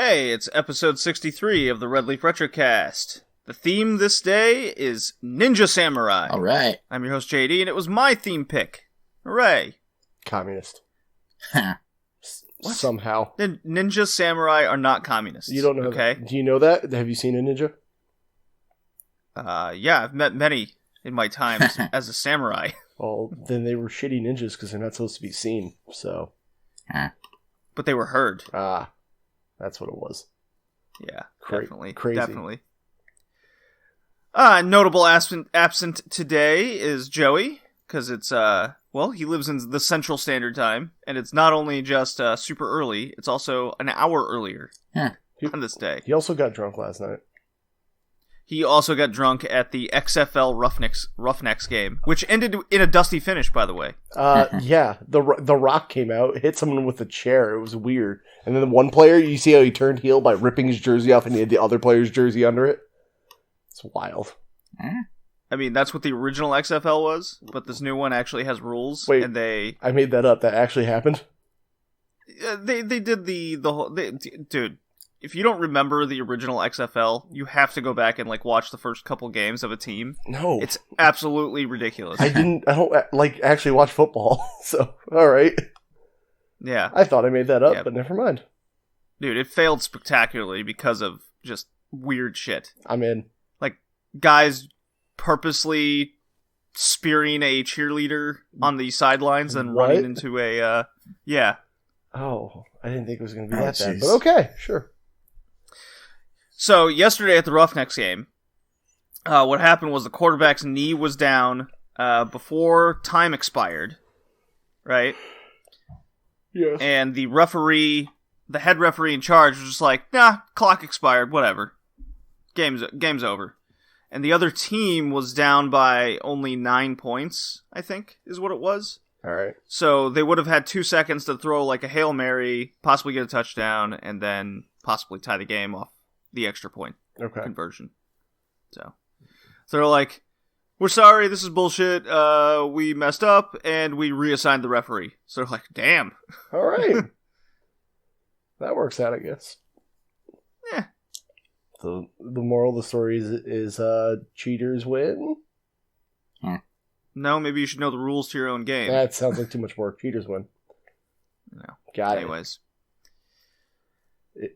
Hey, it's episode 63 of the Red Leaf Retrocast. The theme this day is Ninja Samurai. All right. I'm your host, JD, and it was my theme pick. Hooray. Communist. What? Somehow. Ninja Samurai are not communists. You don't know okay? that. Do you know that? Have you seen a ninja? Yeah, I've met many in my times as a samurai. Well, then they were shitty ninjas because they're not supposed to be seen, so. But they were heard. Ah, that's what it was. Yeah, definitely. Crazy. Definitely. Notable absent today is Joey, because it's, he lives in the Central Standard Time, and it's not only just super early, it's also an hour earlier on this day. He also got drunk last night. He also got drunk at the XFL Roughnecks game, which ended in a dusty finish, by the way. Yeah, the Rock came out, hit someone with a chair. It was weird. And then the one player, you see how he turned heel by ripping his jersey off and he had the other player's jersey under it? It's wild. I memean, that's what the original XFL was, but this new one actually has rules. Wait, and I made that up. That actually happened? They did the whole... dude, if you don't remember the original XFL, you have to go back and watch the first couple games of a team. No. It's absolutely ridiculous. I don't actually watch football, so, alright. Yeah. I thought I made that up, but never mind. Dude, it failed spectacularly because of just weird shit. I'm in. Guys purposely spearing a cheerleader on the sidelines and running into a, yeah. Oh, I didn't think it was going to be that bad, but okay, sure. So, yesterday at the Roughnecks game, what happened was the quarterback's knee was down before time expired, right? Yes. And the head referee in charge was just like, nah, clock expired, whatever. Game's over. And the other team was down by only 9 points, I think, is what it was. All right. So they would have had 2 seconds to throw a Hail Mary, possibly get a touchdown, and then possibly tie the game off the extra point conversion. So they're like, we're sorry, this is bullshit, we messed up, and we reassigned the referee. So they're like, damn. All right. That works out, I guess. Yeah. So the moral of the story is cheaters win? No, maybe you should know the rules to your own game. That sounds like too much work. Cheaters win. No. Got it. Anyways.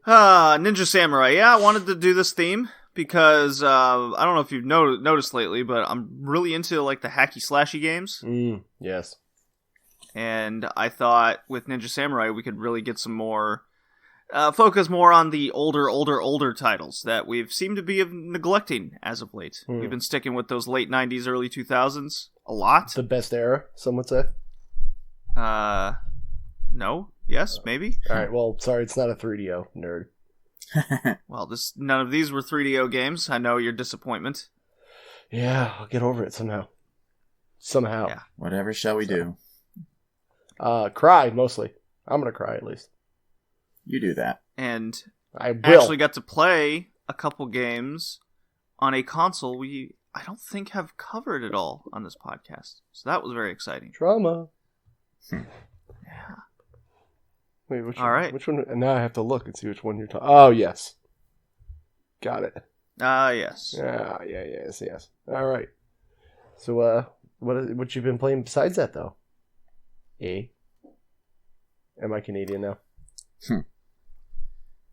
Ninja Samurai. Yeah, I wanted to do this theme because I don't know if you've noticed lately, but I'm really into the hacky slashy games. Yes. And I thought with Ninja Samurai we could really get some more focus more on the older titles that we've seemed to be neglecting as of late. We've been sticking with those late 90s, early 2000s a lot. The best era, some would say. No. Yes, maybe. All right, well, sorry, it's not a 3DO, nerd. Well, none of these were 3DO games. I know your disappointment. Yeah, I'll get over it somehow. Yeah. Whatever shall we do? Cry, mostly. I'm going to cry, at least. You do that. And I will. Actually got to play a couple games on a console I don't think have covered at all on this podcast. So that was very exciting. Drama. Yeah. Wait, which all one? right. Which one? And now I have to look and see which one you're talking. Oh, yes. Got it. Yes. Yes. All right. So, what you been playing besides that, though? Am I Canadian now?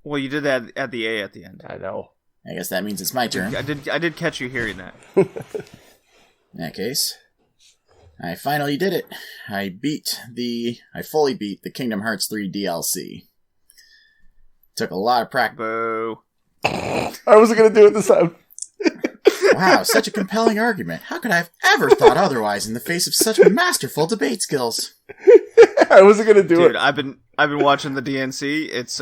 Well, you did that at the A at the end. I know. I guess that means it's my turn. I did catch you hearing that. In that case, I finally did it. I fully beat the Kingdom Hearts 3 DLC. Took a lot of practice. Boo. I wasn't going to do it this time. Wow, such a compelling argument. How could I have ever thought otherwise in the face of such masterful debate skills? I wasn't going to do it. Dude, I've been watching the DNC. It's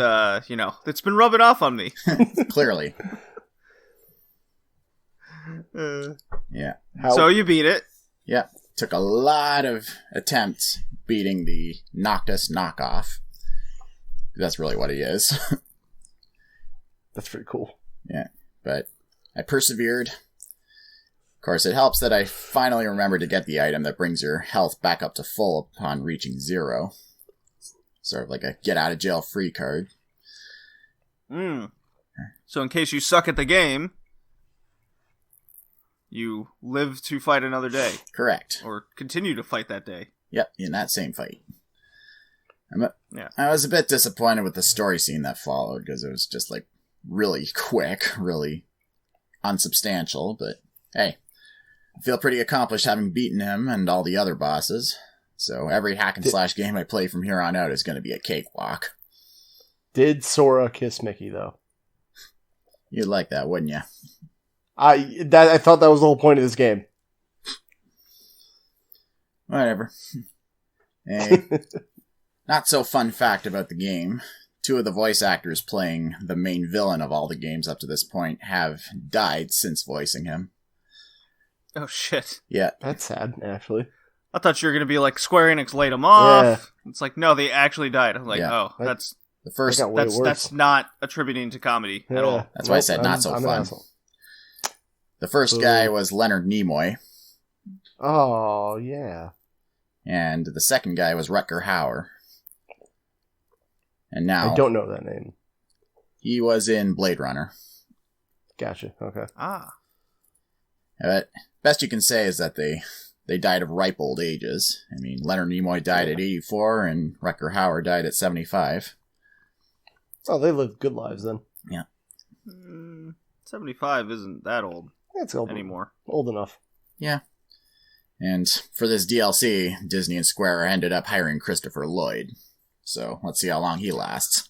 it's been rubbing off on me. Clearly. Yeah. So you beat it. Yeah. Took a lot of attempts beating the Noctis knockoff. That's really what he is. That's pretty cool. Yeah. But I persevered. Of course, it helps that I finally remembered to get the item that brings your health back up to full upon reaching 0. Sort of like a get-out-of-jail-free card. So in case you suck at the game, you live to fight another day. Correct. Or continue to fight that day. Yep, in that same fight. I was a bit disappointed with the story scene that followed, because it was just, like, really quick, really unsubstantial, but hey, I feel pretty accomplished having beaten him and all the other bosses, so every hack and slash game I play from here on out is going to be a cakewalk. Did Sora kiss Mickey, though? You'd like that, wouldn't you? I thought that was the whole point of this game. Whatever. A not so fun fact about the game. 2 of the voice actors playing the main villain of all the games up to this point have died since voicing him. Oh, shit. Yeah. That's sad, actually. I thought you were going to be like, Square Enix laid them off. Yeah. It's like, no, they actually died. I'm like, that's... The first... That's not attributing to comedy at all. That's why I said not so fun. The first guy was Leonard Nimoy. Oh, yeah. And the second guy was Rutger Hauer. And now... I don't know that name. He was in Blade Runner. Gotcha, okay. But best you can say is that they died of ripe old ages. I mean, Leonard Nimoy died at 84, and Rutger Hauer died at 75. Oh, they lived good lives then. Yeah. 75 isn't that old anymore. Old enough. Yeah. And for this DLC, Disney and Square ended up hiring Christopher Lloyd. So let's see how long he lasts.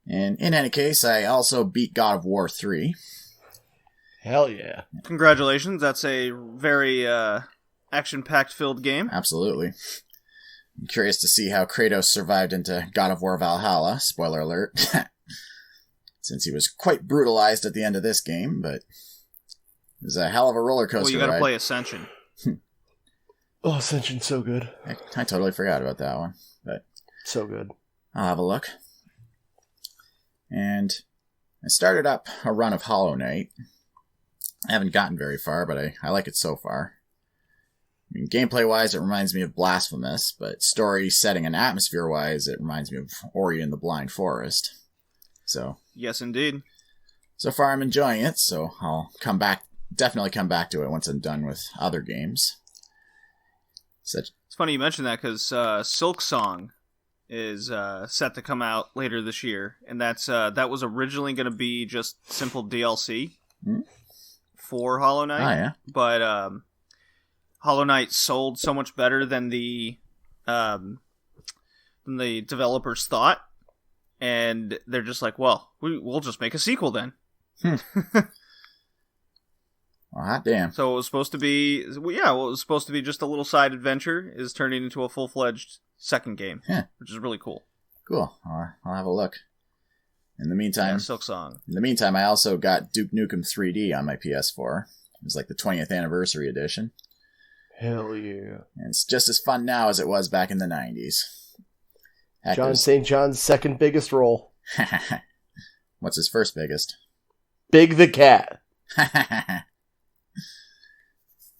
And in any case, I also beat God of War 3. Hell yeah. Congratulations. That's a very action-packed filled game. Absolutely. I'm curious to see how Kratos survived into God of War Valhalla. Spoiler alert. Since he was quite brutalized at the end of this game, but it was a hell of a roller coaster ride. Well, you gotta play Ascension. Oh, Ascension's so good. I totally forgot about that one. But so good. I'll have a look. And I started up a run of Hollow Knight. I haven't gotten very far, but I like it so far. I mean, gameplay-wise, it reminds me of Blasphemous, but story, setting, and atmosphere-wise, it reminds me of Ori and the Blind Forest. So... Yes, indeed. So far, I'm enjoying it, so I'll definitely come back to it once I'm done with other games. It's funny you mentioned that, because Silk Song is set to come out later this year, and that was originally going to be just simple DLC for Hollow Knight. Oh, yeah. But Hollow Knight sold so much better than the developers thought. And they're just like, well, we'll just make a sequel then. Well, hot damn. So it was supposed to be, it was supposed to be just a little side adventure, is turning into a full-fledged second game, which is really cool. Cool. I'll have a look. In the meantime, Silk Song. In the meantime, I also got Duke Nukem 3D on my PS4. It was like the 20th anniversary edition. Hell yeah. And it's just as fun now as it was back in the 90s. John St. John's second biggest role. What's his first biggest? Big the Cat.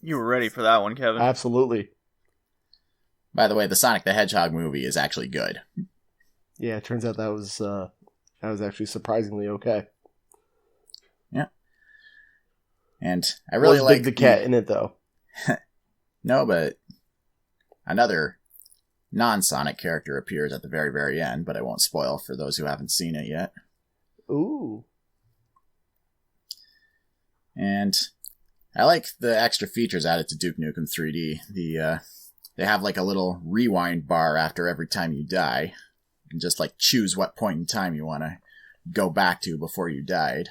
You were ready for that one, Kevin. Absolutely. By the way, the Sonic the Hedgehog movie is actually good. Yeah, it turns out that was actually surprisingly okay. Yeah. And I really like Big the Cat in it, though. No, but another non-Sonic character appears at the very, very end, but I won't spoil for those who haven't seen it yet. Ooh. And I like the extra features added to Duke Nukem 3D. They have like a little rewind bar after every time you die. You can just like choose what point in time you want to go back to before you died.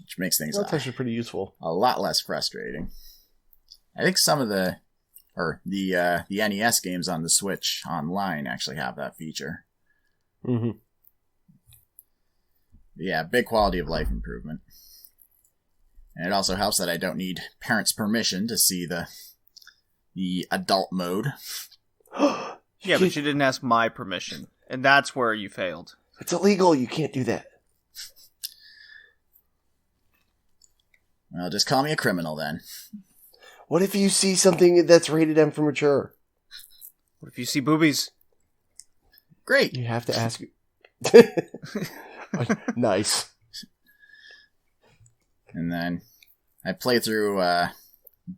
Which makes things that's actually pretty useful. A lot less frustrating. I think some of the NES games on the Switch online actually have that feature. Mm-hmm. Yeah, big quality of life improvement. And it also helps that I don't need parents' permission to see the adult mode. Yeah, but you didn't ask my permission, and that's where you failed. It's illegal. You can't do that. Well, just call me a criminal then. What if you see something that's rated M for mature? What if you see boobies? Great. You have to ask. Nice. And then I played through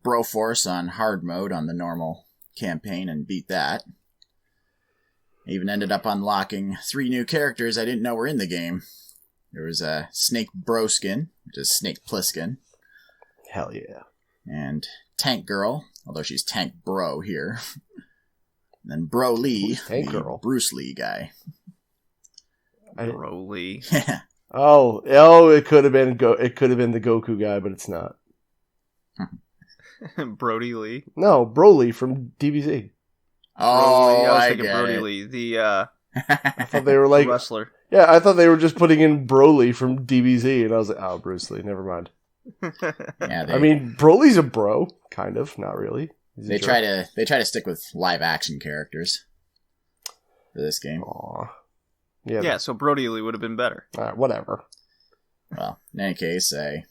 Broforce on hard mode on the normal campaign and beat that. I even ended up unlocking 3 new characters I didn't know were in the game. There was a Snake Broskin, which is Snake Plissken. Hell yeah. And Tank Girl, although she's Tank Bro here. And then Bro Lee, Tank the Girl? Bruce Lee guy. Bro Lee. It could have been the Goku guy, but it's not. Brody Lee. No, Broly from DBZ. Oh, I was thinking Brody Lee, the I thought they were like wrestler. Yeah, I thought they were just putting in Broly from DBZ, and I was like, oh, Bruce Lee, never mind. Yeah, I mean, Broly's a bro, kind of, not really. They try to stick with live action characters for this game. Aww. Yeah, so Brody Lee would have been better. Alright, whatever. Well, in any case, I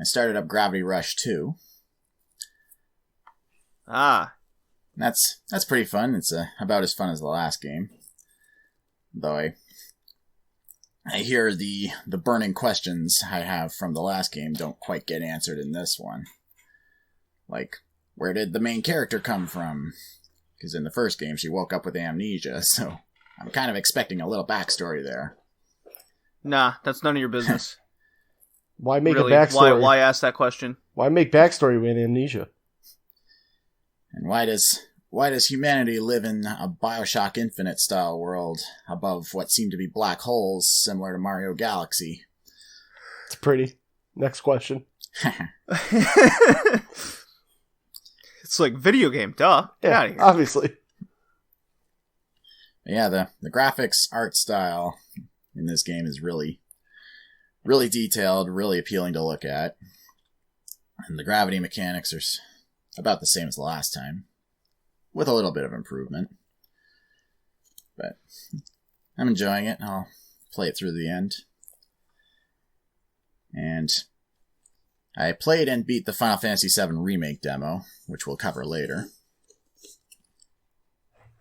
started up Gravity Rush 2. That's pretty fun. It's about as fun as the last game. Though I hear the burning questions I have from the last game don't quite get answered in this one. Like, where did the main character come from? Because in the first game she woke up with amnesia, so I'm kind of expecting a little backstory there. Nah, that's none of your business. Why make a backstory? Why ask that question? Why make backstory with amnesia? And why does humanity live in a Bioshock Infinite style world above what seem to be black holes similar to Mario Galaxy? It's pretty. Next question. It's like video game, duh. Get out of here. Obviously. Yeah, the graphics, art style in this game is really, really detailed, really appealing to look at. And the gravity mechanics are about the same as the last time, with a little bit of improvement. But I'm enjoying it. I'll play it through the end. And I played and beat the Final Fantasy VII Remake demo, which we'll cover later.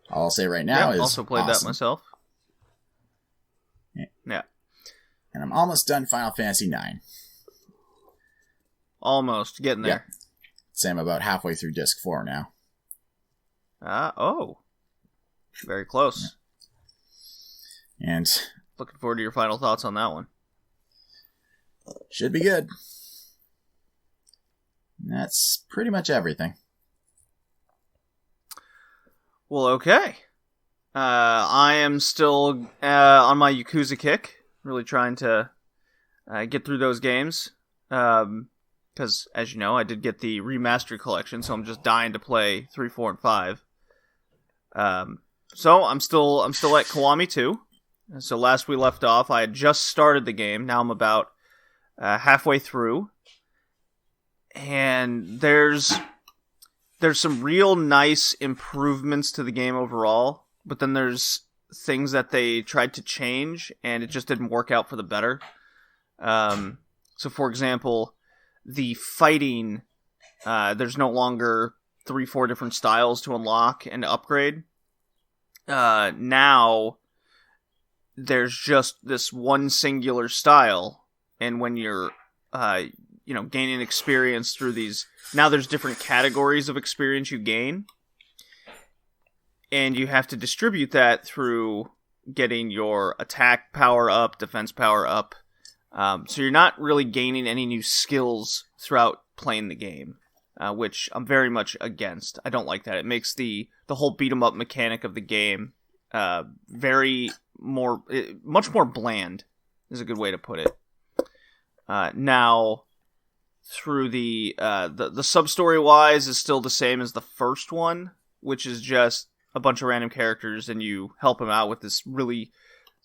All I'll say right now is also played awesome. that myself. Yeah. And I'm almost done Final Fantasy IX. Almost. Getting there. Yeah. Say I'm about halfway through Disc 4 now. Very close. Yeah. And looking forward to your final thoughts on that one. Should be good. And that's pretty much everything. Well, okay. I am still on my Yakuza kick. Really trying to get through those games. Because, as you know, I did get the remastered collection, so I'm just dying to play 3, 4, and 5. So I'm still at Kiwami 2. So last we left off, I had just started the game. Now I'm about halfway through. And there's some real nice improvements to the game overall, but then there's things that they tried to change, and it just didn't work out for the better. So, for example, the fighting, there's no longer 3, 4 different styles to unlock and upgrade. Now, there's just this one singular style, and when you're gaining experience through these, now there's different categories of experience you gain, and you have to distribute that through getting your attack power up, defense power up. So you're not really gaining any new skills throughout playing the game, which I'm very much against. I don't like that. It makes the whole beat 'em up mechanic of the game much more bland, is a good way to put it. Now, through the sub-story wise is still the same as the first one, which is just a bunch of random characters and you help them out with this really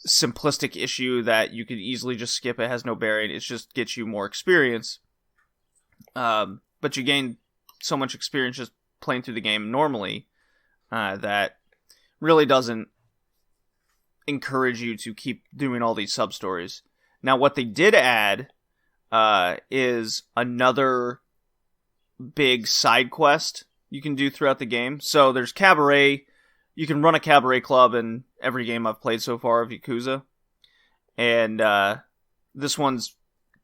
simplistic issue that you could easily just skip. It has no bearing. It just gets you more experience. But you gain so much experience just playing through the game normally that really doesn't encourage you to keep doing all these sub-stories. Now, what they did add is another big side quest you can do throughout the game. So there's cabaret. You can run a cabaret club in every game I've played so far of Yakuza. And this one's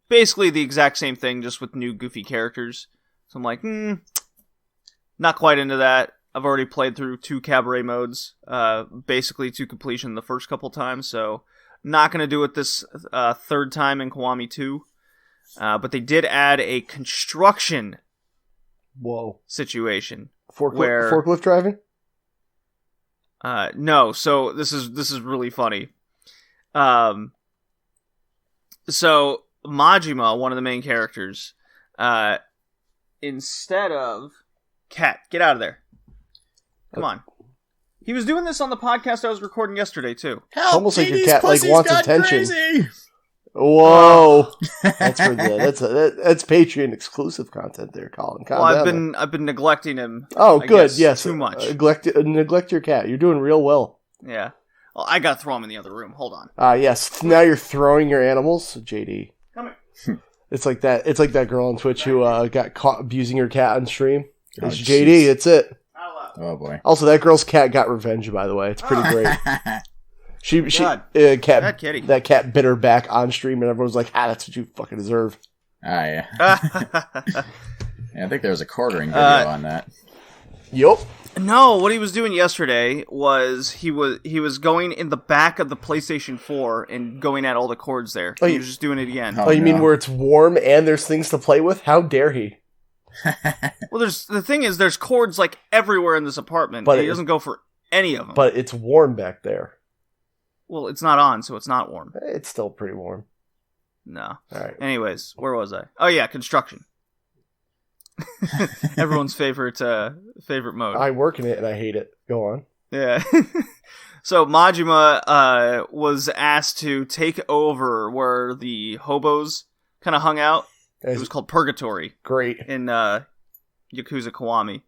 basically the exact same thing, just with new goofy characters. So I'm like, not quite into that. I've already played through 2 cabaret modes, basically to completion the first couple times, so not going to do it this third time in Kiwami 2. But they did add a construction situation. Forklift driving? No, so this is really funny. So Majima, one of the main characters, instead of... Cat, get out of there. Come on. He was doing this on the podcast I was recording yesterday, too. Help, almost like your cat wants attention. Crazy. Whoa. That's Patreon exclusive content there, Colin. I've been neglecting him. Oh, good. Yes. Too much. Neglect your cat. You're doing real well. Yeah. Well, I gotta throw him in the other room. Hold on. Yes. Now you're throwing your animals, JD. Come here. It's like that girl on Twitch who got caught abusing her cat on stream. Oh, it's JD. It's it. Oh boy. Also, that girl's cat got revenge, by the way. It's pretty great. That cat bit her back on stream, and everyone's like, that's what you fucking deserve. Yeah. Yeah, I think there was a quartering video on that. Yup. No, what he was doing yesterday was he was going in the back of the PlayStation 4 and going at all the cords there. He was just doing it again. Oh, you mean where it's warm and there's things to play with? How dare he? Well, the thing is, there's cords like everywhere in this apartment, but he doesn't go for any of them. But it's warm back there. Well, it's not on, so it's not warm. It's still pretty warm. No. All right. Anyways, where was I? Oh yeah, construction. Everyone's favorite mode. I work in it and I hate it. Go on. Yeah. So Majima was asked to take over where the hobos kind of hung out. It was called Purgatory. Great. In Yakuza Kiwami.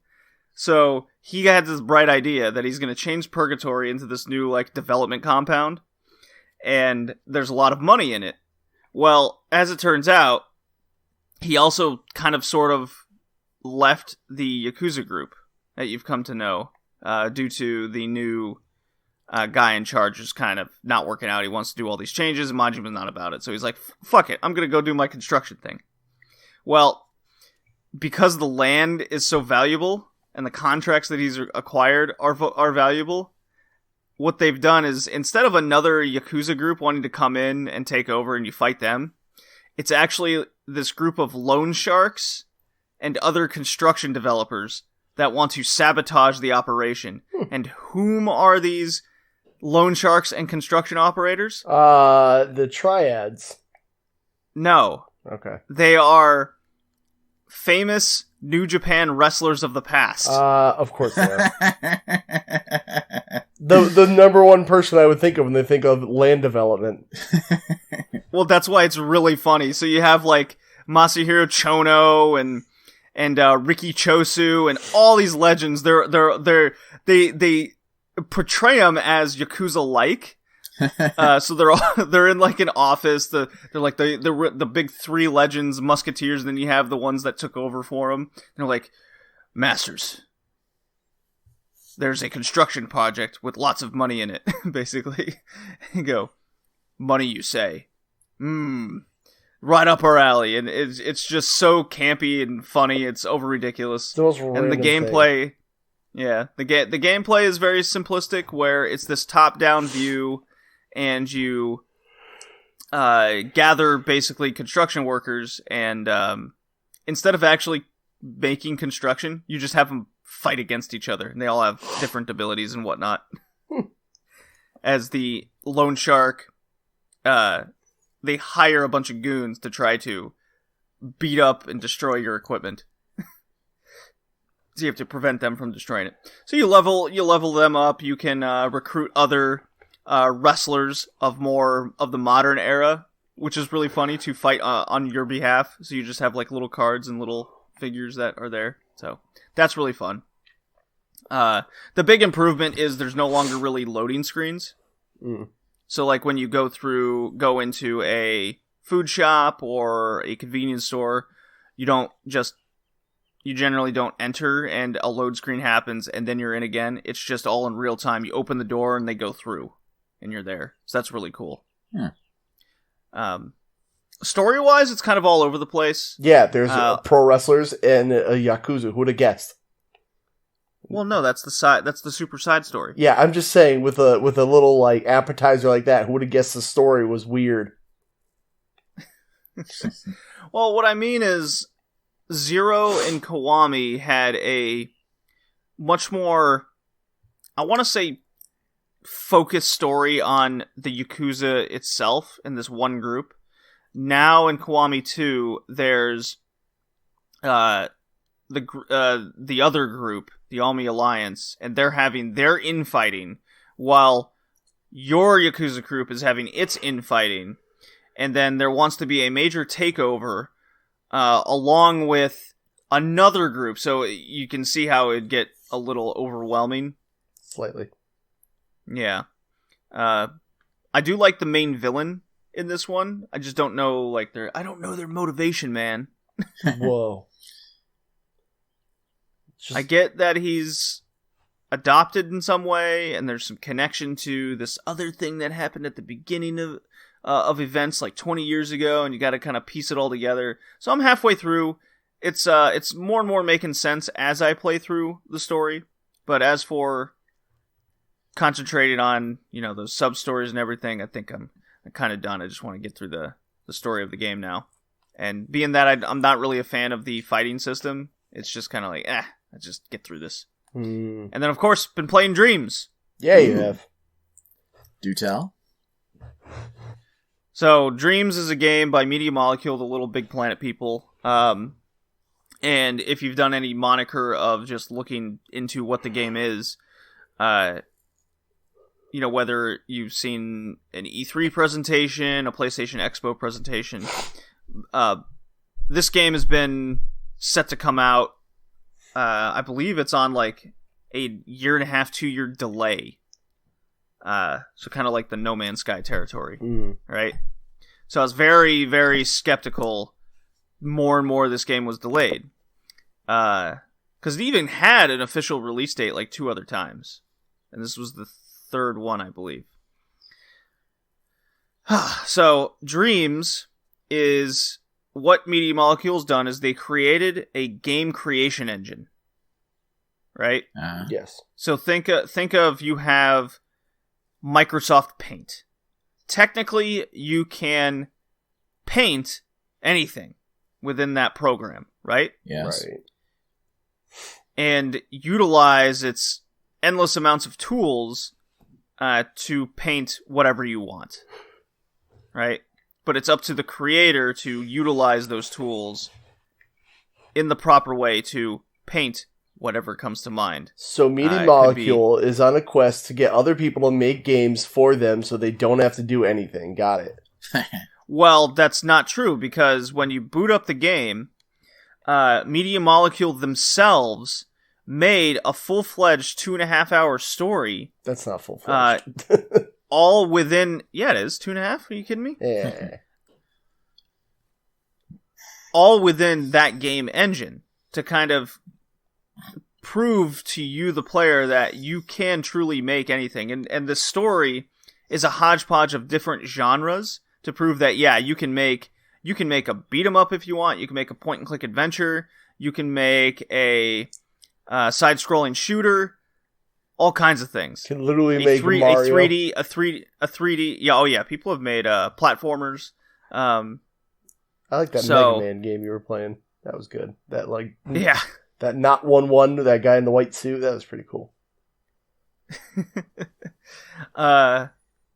So he had this bright idea that he's going to change Purgatory into this new like development compound. And there's a lot of money in it. Well, as it turns out, he also kind of sort of left the Yakuza group that you've come to know due to the new guy in charge is kind of not working out. He wants to do all these changes, and Majima's not about it. So he's like, fuck it, I'm going to go do my construction thing. Well, because the land is so valuable, and the contracts that he's acquired are valuable, what they've done is, instead of another Yakuza group wanting to come in and take over and you fight them, it's actually this group of loan sharks and other construction developers that want to sabotage the operation. And whom are these loan sharks and construction operators? The triads. No. Okay. They are famous New Japan wrestlers of the past. Of course they are. The number one person I would think of when they think of land development. Well, that's why it's really funny. So you have like Masahiro Chono and Riki Chosu and all these legends. They portray them as Yakuza-like. So they're in like an office. They're like the big 3 legends, musketeers. And then you have the ones that took over for them. They're like, masters, there's a construction project with lots of money in it. Basically, you go, money, you say? Right up our alley. And it's just so campy and funny. It's over ridiculous. And the gameplay. Thing. Yeah, the gameplay is very simplistic, where it's this top-down view, and you gather basically construction workers, and instead of actually making construction, you just have them fight against each other, and they all have different abilities and whatnot. As the loan shark, they hire a bunch of goons to try to beat up and destroy your equipment. So you have to prevent them from destroying it. So you level them up. You can recruit other wrestlers of the modern era, which is really funny, to fight on your behalf. So you just have like little cards and little figures that are there. So that's really fun. The big improvement is there's no longer really loading screens. So like when you go into a food shop or a convenience store, you don't just you generally don't enter, and a load screen happens, and then you're in again. It's just all in real time. You open the door, and they go through, and you're there. So that's really cool. Story-wise, it's kind of all over the place. Yeah, there's pro wrestlers and a Yakuza. Who would have guessed? Well, no, that's the super side story. Yeah, I'm just saying, with a little like appetizer like that, who would have guessed the story was weird? Well, what I mean is, Zero and Kiwami had a much more, I want to say, focused story on the Yakuza itself in this one group. Now in Kiwami 2, there's the other group, the Almi Alliance, and they're having their infighting, while your Yakuza group is having its infighting. And then there wants to be a major takeover along with another group. So you can see how it'd get a little overwhelming. Slightly. Yeah. I do like the main villain in this one. I just don't know, I don't know their motivation, man. Whoa. I get that he's adopted in some way, and there's some connection to this other thing that happened at the beginning of events like 20 years ago, and you got to kind of piece it all together. So I'm halfway through. It's more and more making sense as I play through the story. But as for concentrating on, those sub-stories and everything, I think I'm kind of done. I just want to get through the story of the game now. And being that I'm not really a fan of the fighting system, it's just kind of like, I just get through this. And then, of course, been playing Dreams. Yeah, you have. Do tell. So, Dreams is a game by Media Molecule, the Little Big Planet people. And if you've done any moniker of just looking into what the game is, whether you've seen an E3 presentation, a PlayStation Expo presentation, this game has been set to come out. I believe it's on like a 1.5 year, 2 year delay. So kind of like the No Man's Sky territory, right? So I was very, very skeptical. More and more this game was delayed. Because it even had an official release date like 2 other times. And this was the 3rd one, I believe. So, Dreams is... What Media Molecule's done is they created a game creation engine. Right? Yes. So think of you have Microsoft Paint. Technically, you can paint anything within that program, right? Yes. Right. And utilize its endless amounts of tools to paint whatever you want, right? But it's up to the creator to utilize those tools in the proper way to paint whatever comes to mind. So Media Molecule is on a quest to get other people to make games for them so they don't have to do anything. Got it. Well, that's not true, because when you boot up the game, Media Molecule themselves made a full-fledged 2.5 hour story. That's not full-fledged. All within... Yeah, it is. 2.5? Are you kidding me? Yeah. All within that game engine to kind of prove to you, the player, that you can truly make anything. And the story is a hodgepodge of different genres to prove that, yeah, you can make a beat-em-up if you want. You can make a point-and-click adventure. You can make a side-scrolling shooter. All kinds of things. Can literally make Mario. A 3D. Yeah, oh yeah. People have made platformers. I like that Mega Man game you were playing. That was good. That yeah. That not 1-1, that guy in the white suit. That was pretty cool. There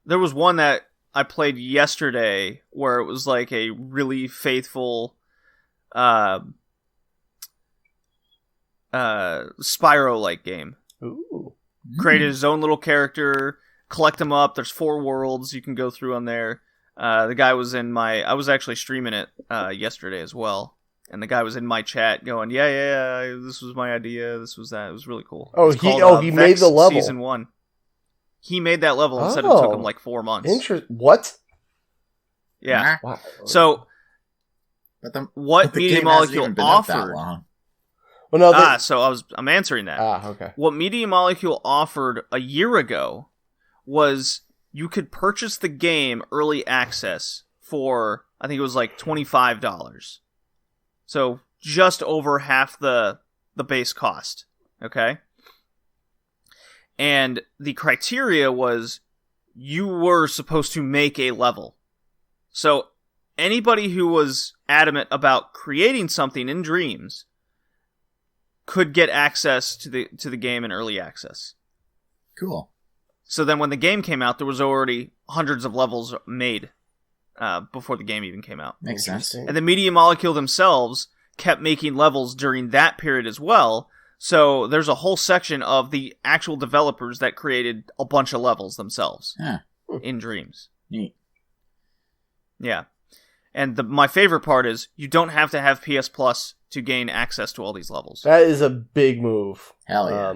was one that I played yesterday where it was like a really faithful Spyro-like game. Ooh. Created his own little character, collect them up. There's 4 worlds you can go through on there. The guy was I was actually streaming it yesterday as well. And the guy was in my chat going, yeah, this was my idea, this was that. It was really cool. Oh, he made the level. Season 1. He made that level and said it took him like 4 months. What? Yeah. Wow. So, but what Media Molecule offered... Well, no, so I'm answering that. Okay. What Media Molecule offered a year ago was you could purchase the game early access for, I think it was like $25. So just over half the base cost. Okay? And the criteria was you were supposed to make a level. So anybody who was adamant about creating something in Dreams could get access to the game in early access. Cool. So then when the game came out, there was already hundreds of levels made before the game even came out. Makes sense. And the Media Molecule themselves kept making levels during that period as well. So there's a whole section of the actual developers that created a bunch of levels themselves in Dreams. Neat. Yeah. And my favorite part is you don't have to have PS Plus to gain access to all these levels. That is a big move. Hell yeah.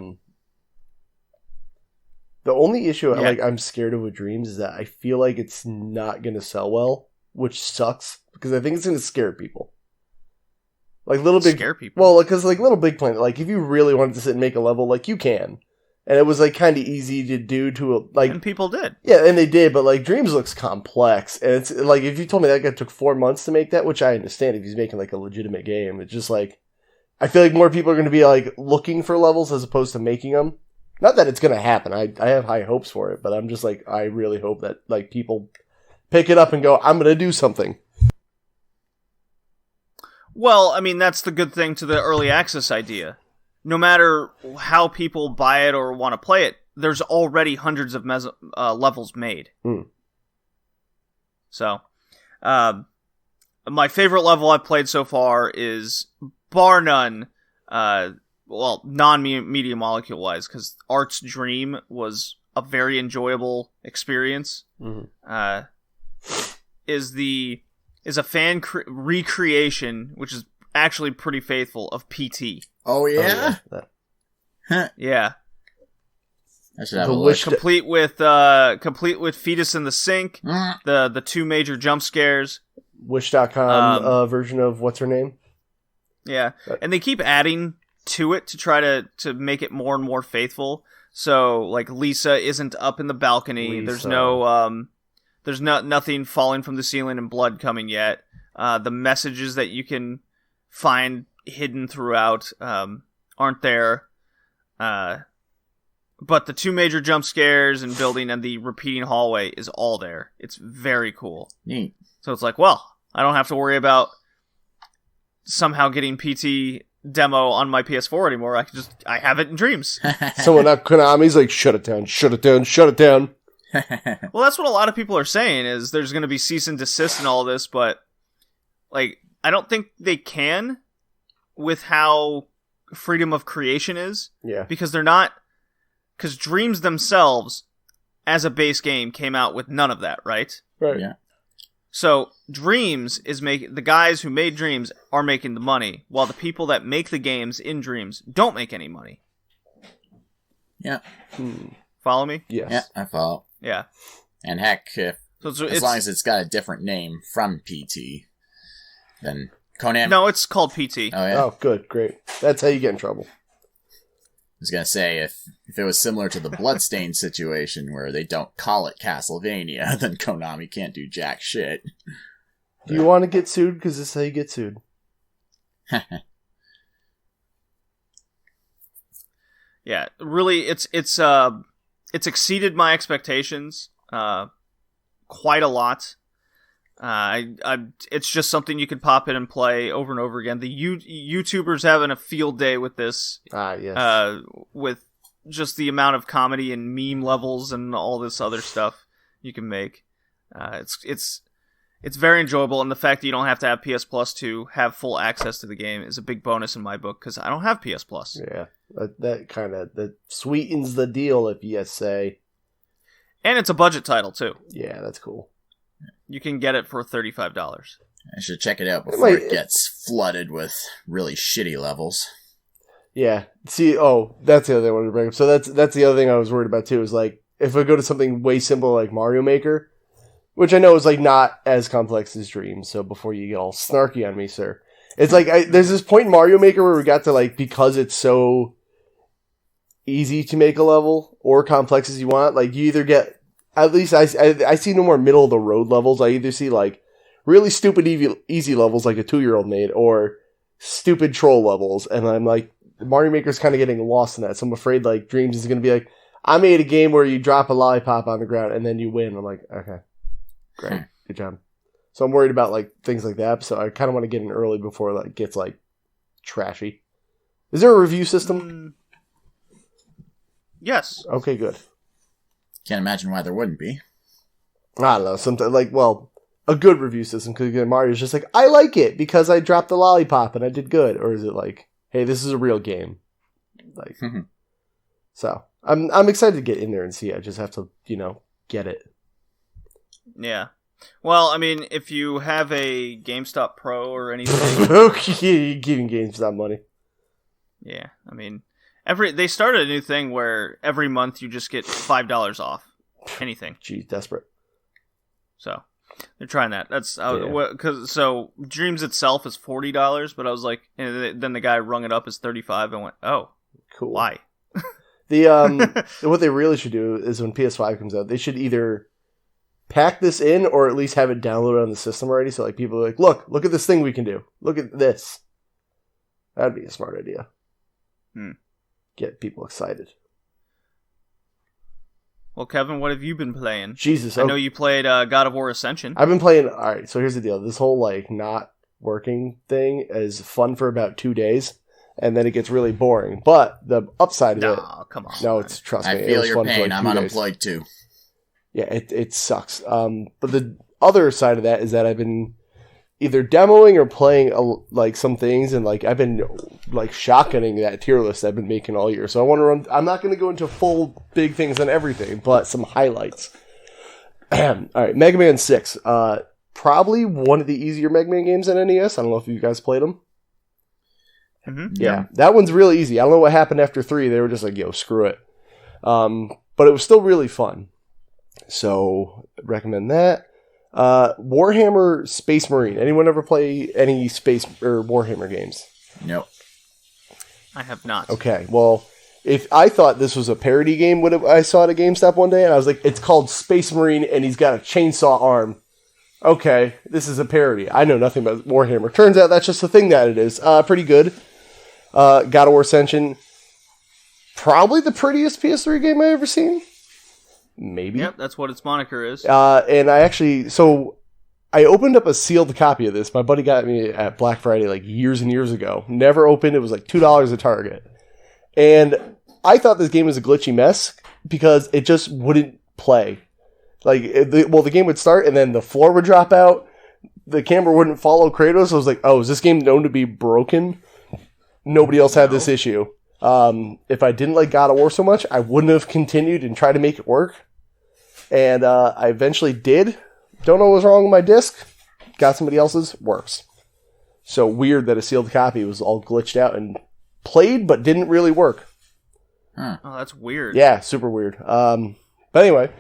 The only issue I'm scared of with Dreams is that I feel like it's not going to sell well, which sucks because I think it's going to scare people. Like Little Big scare people. Well, because like Little Big Planet, like if you really wanted to sit and make a level, like you can, and it was like kind of easy to do and people did. Yeah, and they did, but like Dreams looks complex, and it's like if you told me that guy took 4 months to make that, which I understand if he's making like a legitimate game, it's just like I feel like more people are going to be like looking for levels as opposed to making them. Not that it's going to happen. I have high hopes for it, but I'm just like I really hope that like people pick it up and go, I'm going to do something. Well, I mean, that's the good thing to the early access idea. No matter how people buy it or want to play it, there's already hundreds of levels made. So, my favorite level I've played so far is, bar none, non-Media Molecule-wise, because Art's Dream was a very enjoyable experience, is a fan recreation, which is actually pretty faithful, of PT. Oh yeah? Yeah. I should have a look. Complete with Fetus in the Sink, the two major jump scares. Wish.com version of what's her name? Yeah. And they keep adding to it to try to make it more and more faithful. So like Lisa isn't up in the balcony. There's no nothing falling from the ceiling and blood coming yet. The messages that you can find hidden throughout aren't there. But the two major jump scares and building and the repeating hallway is all there. It's very cool. Neat. So it's like, well, I don't have to worry about somehow getting PT demo on my PS4 anymore. I have it in Dreams. Someone at Konami's like, shut it down, shut it down, shut it down. Well, that's what a lot of people are saying, is there's going to be cease and desist and all this, but like I don't think they can with how freedom of creation is. Yeah. Because they're not... Because Dreams themselves, as a base game, came out with none of that, right? Right. Yeah. So Dreams is the guys who made Dreams are making the money, while the people that make the games in Dreams don't make any money. Yeah. Follow me? Yes. Yeah, I follow. Yeah. And heck, as it's long as it's got a different name from PT, then Konami... No, it's called PT. Oh, yeah? Oh, good, great. That's how you get in trouble. I was going to say, if it was similar to the Bloodstained situation where they don't call it Castlevania, then Konami can't do jack shit. Do you want to get sued? Because this is how you get sued. Yeah, really, it's exceeded my expectations quite a lot. It's just something you could pop in and play over and over again. The YouTubers having a field day with this. Yes. With just the amount of comedy and meme levels and all this other stuff you can make. It's very enjoyable, and the fact that you don't have to have PS Plus to have full access to the game is a big bonus in my book, because I don't have PS Plus. Yeah, that sweetens the deal, if you say. And it's a budget title, too. Yeah, that's cool. You can get it for $35. I should check it out before it gets flooded with really shitty levels. Yeah. See, that's the other thing I wanted to bring up. So that's the other thing I was worried about, too, is like, if I go to something way simple like Mario Maker, which I know is like not as complex as Dreams, so before you get all snarky on me, sir, It's like, there's this point in Mario Maker where we got to, like, because it's so easy to make a level or complex as you want, like, you either get, at least I see no more middle of the road levels. I either see, like, really stupid easy levels like a 2-year-old made, or stupid troll levels, and I'm like, Mario Maker's kind of getting lost in that, so I'm afraid, like, Dreams is going to be like, I made a game where you drop a lollipop on the ground and then you win. I'm like, okay, great, good job. So I'm worried about, like, things like that, so I kind of want to get in early before it, like, gets, like, trashy. Is there a review system? Yes. Okay, good. Can't imagine why there wouldn't be. I don't know, something like, well, a good review system, because again, Mario's just like, I like it because I dropped the lollipop and I did good, or is it like, hey, this is a real game, like, so I'm excited to get in there and see. I just have to, get it. Yeah. Well, I mean, if you have a GameStop Pro or anything, okay, giving GameStop money. Yeah, I mean, they started a new thing where every month you just get $5 off anything. Geez, desperate. So they're trying that. That's so Dreams itself is $40, but I was like, and then the guy rung it up as $35. And went, oh, cool. Why? What they really should do is when PS5 comes out, they should either pack this in or at least have it downloaded on the system already. So like people are like, look at this thing we can do. Look at this. That'd be a smart idea. Get people excited. Well, Kevin, what have you been playing? Jesus. I know you played God of War Ascension. I've been playing... Alright, so here's the deal. This whole, like, not working thing is fun for about 2 days, and then it gets really boring. But the upside of it... No, come on. No, trust me. I feel your fun pain. for like I'm unemployed, too. Yeah, it sucks. But the other side of that is that I've been either demoing or playing, like, some things, and, like, I've been, like, shotgunning that tier list I've been making all year. So I want to run... I'm not going to go into full big things on everything, but some highlights. Alright, Mega Man 6. Probably one of the easier Mega Man games on NES. I don't know if you guys played them. Mm-hmm. Yeah, that one's really easy. I don't know what happened after 3. They were just like, yo, screw it. But it was still really fun. So, recommend that. Warhammer Space Marine. Anyone ever play any Space or Warhammer games? No. I have not. Okay, well, if I thought this was a parody game when I saw it at GameStop one day, and I was like, it's called Space Marine, and he's got a chainsaw arm. Okay, this is a parody. I know nothing about Warhammer. Turns out that's just the thing that it is. Pretty good. God of War Ascension. Probably the prettiest PS3 game I've ever seen. Maybe. Yep, that's what its moniker is. And I opened up a sealed copy of this. My buddy got me at Black Friday like years and years ago. Never opened. It was like $2 at Target. And I thought this game was a glitchy mess because it just wouldn't play. Like, the game would start and then the floor would drop out. The camera wouldn't follow Kratos. I was like, oh, is this game known to be broken? Nobody else had this issue. If I didn't like God of War so much, I wouldn't have continued and tried to make it work. And I eventually did. Don't know what was wrong with my disc. Got somebody else's. Works. So weird that a sealed copy was all glitched out and played, but didn't really work. Huh. Oh, that's weird. Yeah, super weird. But anyway,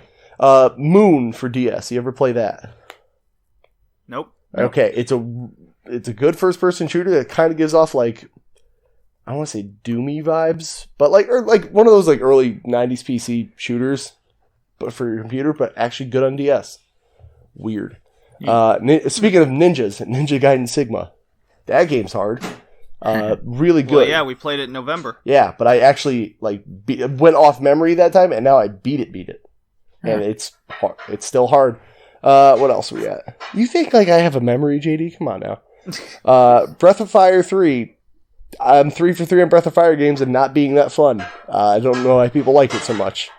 Moon for DS. You ever play that? Nope. Okay, it's a good first-person shooter that kind of gives off like, I don't want to say Doomy vibes, but like one of those like early 90s PC shooters, but for your computer, but actually good on DS. Weird. Speaking of ninjas, Ninja Gaiden Sigma. That game's hard. Really good. Well, yeah, we played it in November. Yeah, but I actually like went off memory that time, and now I beat it. And it's hard. It's still hard. What else are we at? You think like I have a memory, JD? Come on now. Breath of Fire 3. I'm 3 for 3 on Breath of Fire games and not being that fun. I don't know why people like it so much.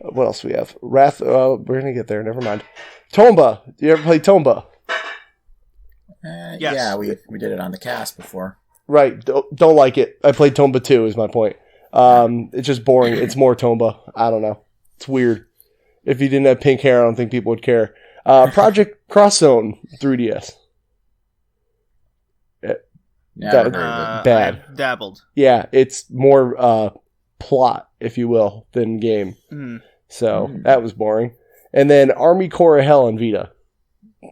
What else do we have? Wrath. We're going to get there. Never mind. Tomba. Do you ever play Tomba? Yes. Yeah, we did it on the cast before. Right. Don't like it. I played Tomba 2 is my point. It's just boring. It's more Tomba. I don't know. It's weird. If you didn't have pink hair, I don't think people would care. Project Cross Zone 3DS. Yeah, bad. I've dabbled. Yeah, it's more plot, if you will, than game. So that was boring. And then Army Corps of Hell on Vita.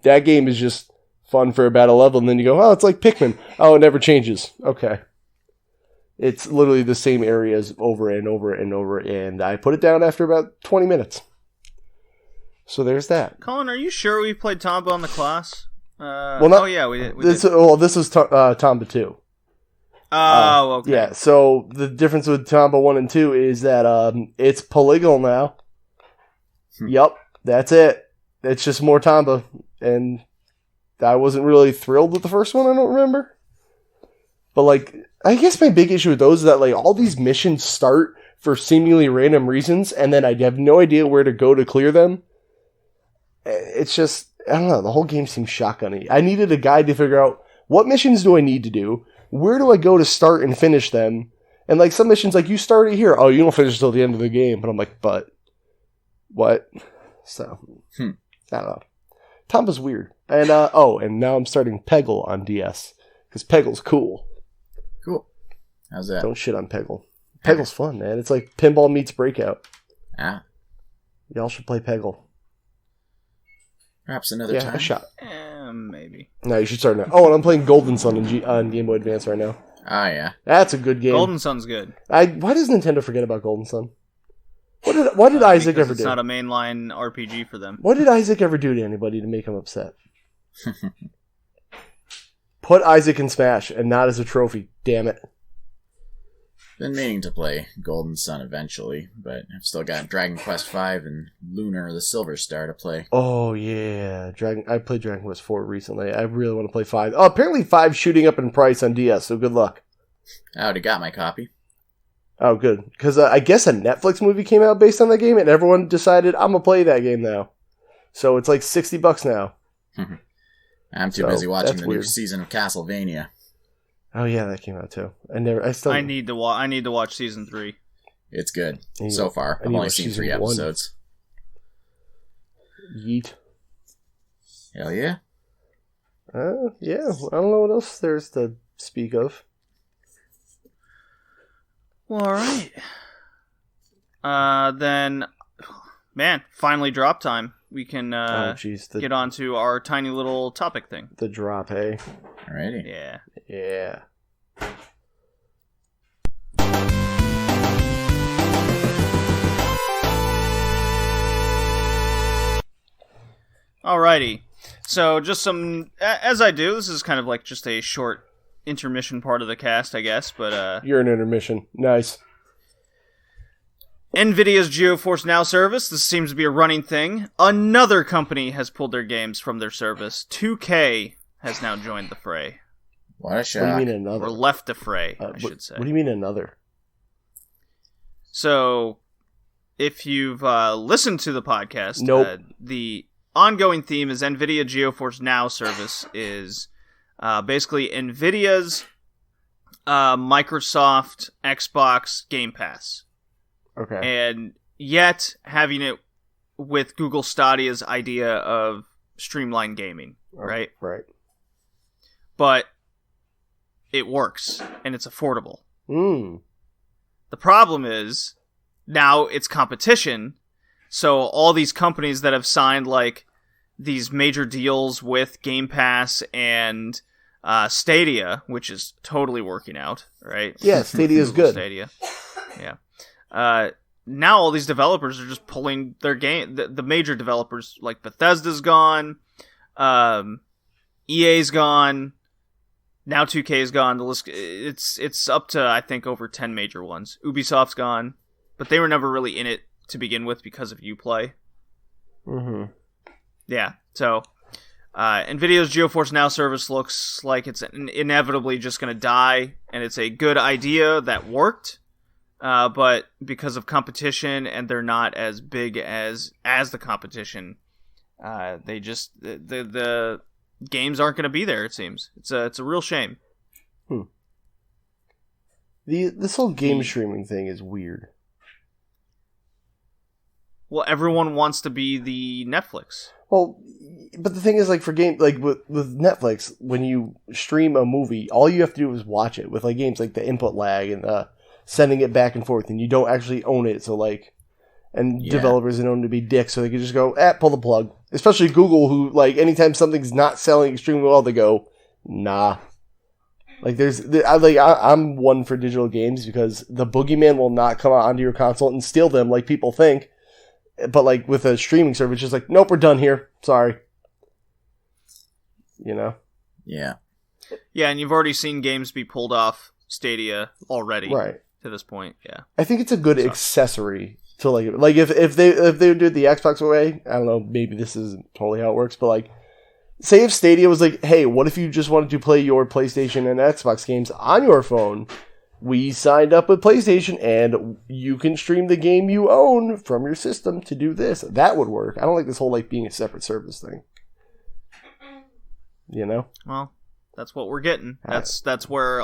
That game is just fun for about a level, and then you go, oh, it's like Pikmin. Oh, it never changes. Okay. It's literally the same areas over and over and over, and I put it down after about 20 minutes. So there's that. Colin, are you sure we played Tomba on the class? Well, yeah, we did. This was Tomba 2. Oh, okay. Yeah, so the difference with Tomba 1 and 2 is that it's polygonal now. Yep, that's it. It's just more Tomba, and I wasn't really thrilled with the first one, I don't remember. But, like, I guess my big issue with those is that, like, all these missions start for seemingly random reasons, and then I have no idea where to go to clear them. It's just, I don't know, the whole game seems shotgunny. I needed a guide to figure out what missions do I need to do, where do I go to start and finish them, and, like, some missions, like, you start it here, oh, you don't finish until the end of the game, but I'm like, but, what? So, I don't know. Tomba's weird. And, and now I'm starting Peggle on DS, because Peggle's cool. Cool. How's that? Don't shit on Peggle. Peggle's fun, man. It's like Pinball meets Breakout. Ah. Y'all should play Peggle. Perhaps another time. A shot. Maybe. No, you should start now. Oh, and I'm playing Golden Sun on Game Boy Advance right now. Ah, yeah. That's a good game. Golden Sun's good. Why does Nintendo forget about Golden Sun? What did Isaac ever do? It's not a mainline RPG for them. What did Isaac ever do to anybody to make him upset? Put Isaac in Smash, and not as a trophy. Damn it. Been meaning to play Golden Sun eventually, but I've still got Dragon Quest V and Lunar the Silver Star to play. Oh, yeah. I played Dragon Quest 4 recently. I really want to play 5. Oh, apparently 5's shooting up in price on DS, so good luck. I already got my copy. Oh, good. Because I guess a Netflix movie came out based on that game, and everyone decided, I'm going to play that game now. So it's like $60 now. I'm too busy watching the new season of Castlevania. Oh yeah, that came out too. I need to watch season 3. It's good so far. I've only seen 3 episodes. Yeet. Hell yeah. Yeah. I don't know what else there's to speak of. Well, all right. Then, man, finally drop time. We can get on to our tiny little topic thing. The drop, hey? Alrighty. Yeah. Yeah. Alrighty. So, just some... As I do, this is kind of like just a short intermission part of the cast, I guess, but... You're an intermission. Nice. NVIDIA's GeForce Now service, this seems to be a running thing. Another company has pulled their games from their service. 2K has now joined the fray. What a shock. What do you mean another? Or left the fray, I should say. What do you mean another? So, if you've listened to the podcast, nope. The ongoing theme is NVIDIA GeForce Now service is basically NVIDIA's Microsoft Xbox Game Pass. Okay. And yet having it with Google Stadia's idea of streamlined gaming, right? Right. But it works, and it's affordable. The problem is, now it's competition, so all these companies that have signed, like, these major deals with Game Pass and Stadia, which is totally working out, right? Yeah, Stadia's good. Stadia. Yeah. Now all these developers are just pulling their game. The major developers, like Bethesda's gone, EA's gone, now 2K's gone. The list it's up to, I think, over 10 major ones. Ubisoft's gone, but they were never really in it to begin with because of Uplay. Mm-hmm. Yeah, so NVIDIA's GeForce Now service looks like it's inevitably just going to die, and it's a good idea that worked. But because of competition, and they're not as big as the competition, they just the games aren't going to be there. It seems it's a real shame. This whole game streaming thing is weird. Well, everyone wants to be the Netflix. Well, but the thing is, like, for game, like with Netflix, when you stream a movie, all you have to do is watch it. With like games, like the input lag and sending it back and forth, and you don't actually own it. So like, and developers don't own to be dicks, so they can just go, pull the plug. Especially Google, who, like, anytime something's not selling extremely well, they go, nah. Like, I'm one for digital games because the boogeyman will not come onto your console and steal them like people think. But, like, with a streaming service, it's just like, nope, we're done here. Sorry. You know? Yeah. Yeah, and you've already seen games be pulled off Stadia already. Right. To this point, yeah. I think it's a good accessory to, like if they do it the Xbox way, I don't know, maybe this isn't totally how it works, but, like, say if Stadia was like, hey, what if you just wanted to play your PlayStation and Xbox games on your phone? We signed up with PlayStation, and you can stream the game you own from your system to do this. That would work. I don't like this whole, like, being a separate service thing. You know? Well, that's what we're getting. That's where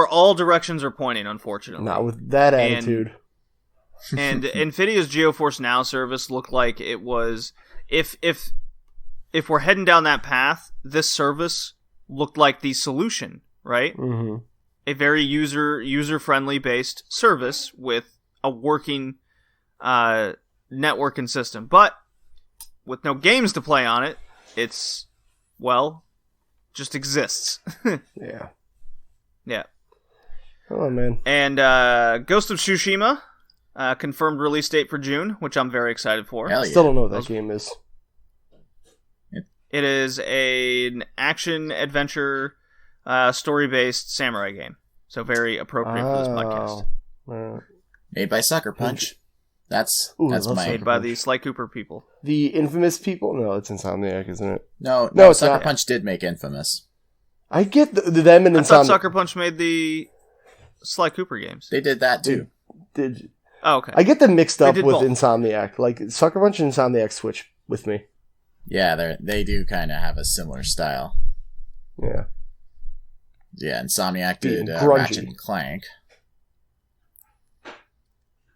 all directions are pointing, unfortunately. Not with that attitude. And NVIDIA's GeoForce Now service looked like it was, if we're heading down that path, this service looked like the solution, right? Mm-hmm. A very user-friendly based service with a working networking system. But with no games to play on it, it's, well, just exists. Yeah. Yeah. Oh, man. And Ghost of Tsushima, confirmed release date for June, which I'm very excited for. Hell yeah. Still don't know what that game is. It is an action-adventure, story-based samurai game. So very appropriate for this podcast. Made by Sucker Punch. That's made by the Sly Cooper people. The Infamous people? No, it's Insomniac, isn't it? No, it's Sucker not. Punch did make Infamous. I get them and Insomniac. I thought Sucker Punch made the Sly Cooper games. They did that too. Oh, okay. I get them mixed up with both. Insomniac. Like, Sucker Punch and Insomniac switch with me. Yeah, they do kind of have a similar style. Yeah. Yeah, Insomniac did grungy. Ratchet and Clank.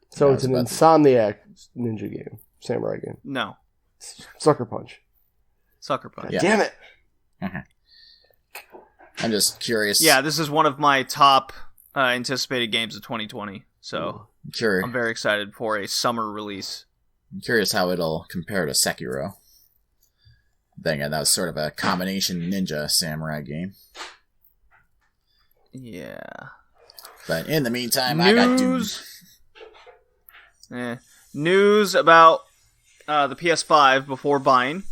So it's an Insomniac ninja game. Samurai game. No. Sucker Punch. Sucker Punch. Yeah. Damn it. Uh-huh. I'm just curious. Yeah, this is one of my top anticipated games of 2020. So I'm very excited for a summer release. I'm curious how it'll compare to Sekiro. Then again, that was sort of a combination ninja samurai game. Yeah. But in the meantime, I got Doom. News about the PS5 before buying.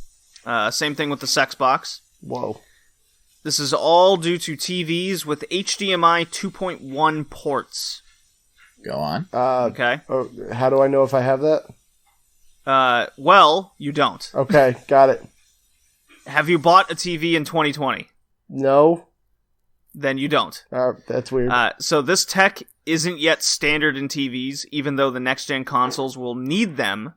Same thing with the Xbox. Whoa. This is all due to TVs with HDMI 2.1 ports. Go on. Okay. How do I know if I have that? Well, you don't. Okay, got it. Have you bought a TV in 2020? No. Then you don't. That's weird. So this tech isn't yet standard in TVs, even though the next-gen consoles will need them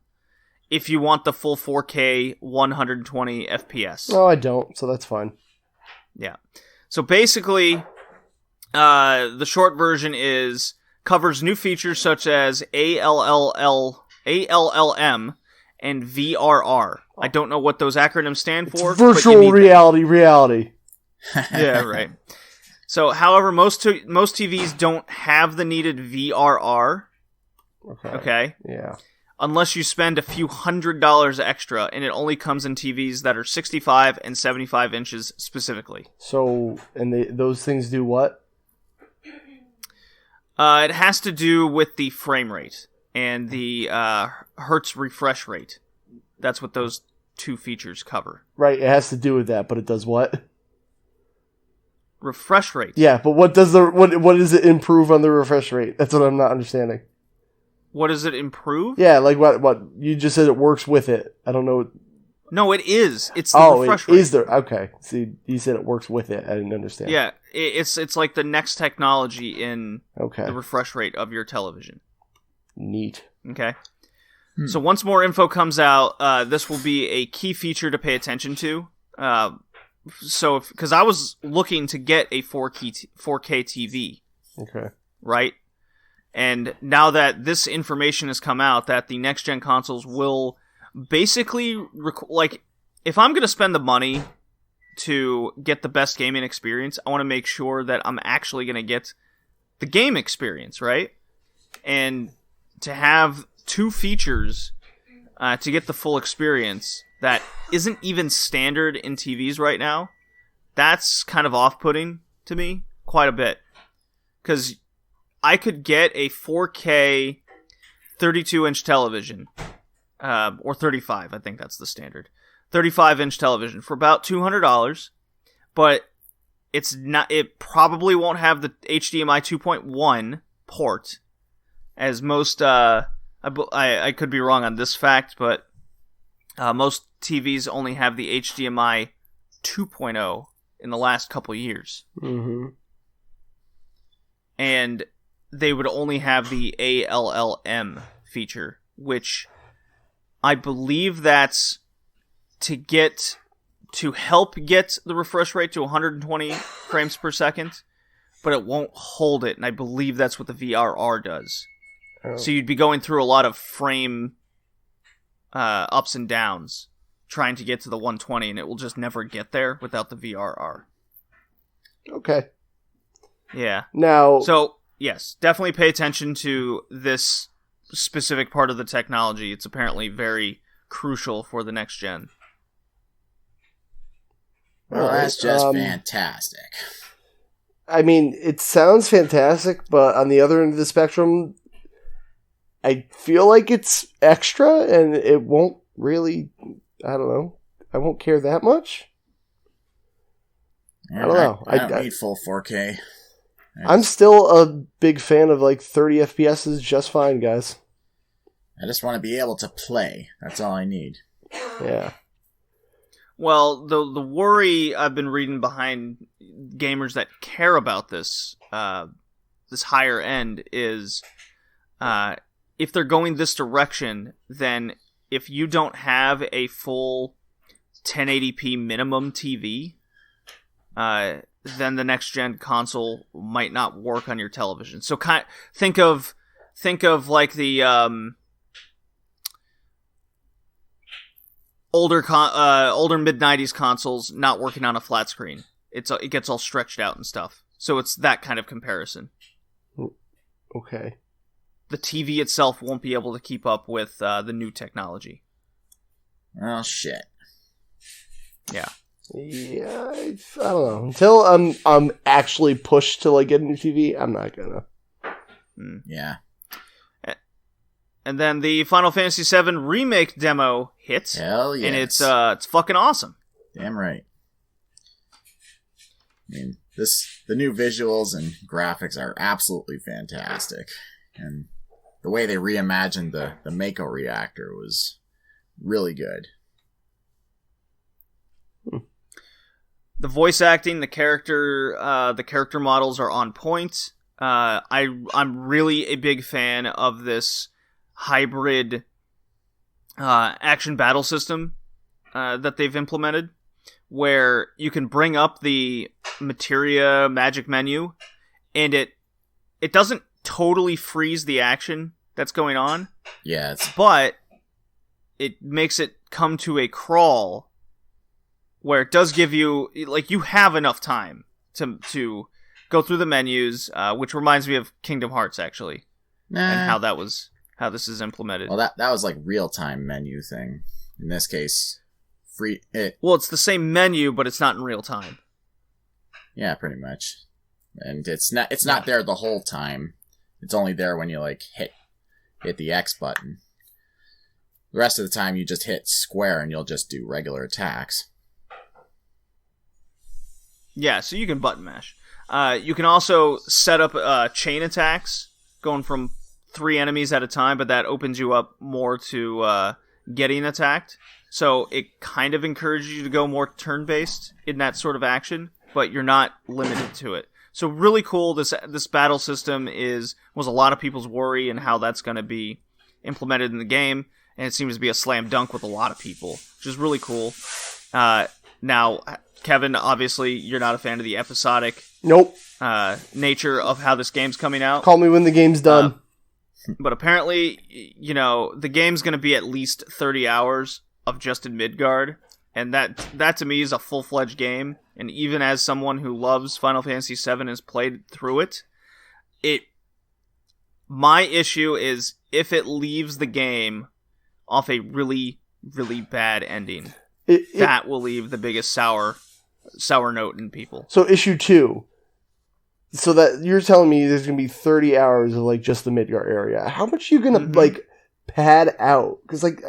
if you want the full 4K 120 FPS. No, I don't, so that's fine. Yeah. So basically, the short version covers new features such as ALLM, and VRR. I don't know what those acronyms stand for. It's virtual reality. Yeah, right. So, however, most TVs don't have the needed VRR. Okay. Yeah. Unless you spend a few $100s extra, and it only comes in TVs that are 65 and 75 inches specifically. So, and those things do what? It has to do with the frame rate and the hertz refresh rate. That's what those two features cover. Right, it has to do with that, but it does what? Refresh rate. Yeah, but what does what does it improve on the refresh rate? That's what I'm not understanding. What does it improve? Yeah, like what you just said it works with it. I don't know. No, it is. It's the refresh rate. Is there? Okay. See, you said it works with it. I didn't understand. Yeah, it's like the next technology in the refresh rate of your television. Neat. Okay. So once more info comes out, this will be a key feature to pay attention to. So, because I was looking to get a 4K TV. Okay. Right? And now that this information has come out, that the next-gen consoles will basically, if I'm going to spend the money to get the best gaming experience, I want to make sure that I'm actually going to get the game experience, right? And to have two features to get the full experience that isn't even standard in TVs right now, that's kind of off-putting to me quite a bit. Because I could get a 4K 32-inch television, or 35, I think that's the standard. 35-inch television for about $200, but it's not. It probably won't have the HDMI 2.1 port, as most. I could be wrong on this fact, but most TVs only have the HDMI 2.0 in the last couple years. Mm-hmm. And they would only have the ALLM feature, which I believe that's to help get the refresh rate to 120 frames per second, but it won't hold it, and I believe that's what the VRR does. Oh. So you'd be going through a lot of frame ups and downs trying to get to the 120, and it will just never get there without the VRR. Okay. Yeah. Now, so yes, definitely pay attention to this specific part of the technology. It's apparently very crucial for the next gen. Well, that's just fantastic. I mean, it sounds fantastic, but on the other end of the spectrum, I feel like it's extra, and it won't really, I don't know, I won't care that much. I don't know. I don't need full 4K. I'm still a big fan of like 30 FPS is just fine, guys. I just want to be able to play. That's all I need. Yeah. Well, the worry I've been reading behind gamers that care about this this higher end is if they're going this direction, then if you don't have a full 1080p minimum TV, then the next gen console might not work on your television. So think of like the older mid-90s consoles not working on a flat screen. It gets all stretched out and stuff. So it's that kind of comparison. Okay. The TV itself won't be able to keep up with the new technology. Oh shit. Yeah. Yeah, I don't know. Until I'm actually pushed to like get a new TV, I'm not gonna. Yeah. And then the Final Fantasy VII Remake demo hits. Hell yes. And it's fucking awesome. Damn right. I mean, the new visuals and graphics are absolutely fantastic. And the way they reimagined the Mako reactor was really good. The voice acting, the character models are on point. I'm really a big fan of this hybrid action battle system that they've implemented, where you can bring up the materia magic menu, and it doesn't totally freeze the action that's going on. Yeah, but it makes it come to a crawl, where it does give you, like, you have enough time to go through the menus, which reminds me of Kingdom Hearts, actually, and how this is implemented. Well, that was like real-time menu thing. In this case, well, it's the same menu, but it's not in real time. Yeah, pretty much. And it's not there the whole time. It's only there when you like hit the X button. The rest of the time you just hit square and you'll just do regular attacks. Yeah, so you can button mash. You can also set up chain attacks, going from 3 enemies at a time, but that opens you up more to getting attacked. So it kind of encourages you to go more turn-based in that sort of action, but you're not limited to it. So really cool. This battle system was a lot of people's worry and how that's going to be implemented in the game, and it seems to be a slam dunk with a lot of people, which is really cool. Now, Kevin, obviously, you're not a fan of the episodic nature of how this game's coming out. Call me when the game's done. But apparently, the game's going to be at least 30 hours of just in Midgard, and that to me is a full-fledged game. And even as someone who loves Final Fantasy VII and has played through it, my issue is if it leaves the game off a really, really bad ending. That will leave the biggest sour note in people. So issue 2. So that you're telling me there's going to be 30 hours of like just the Midgar area. How much are you going to like pad out? Because like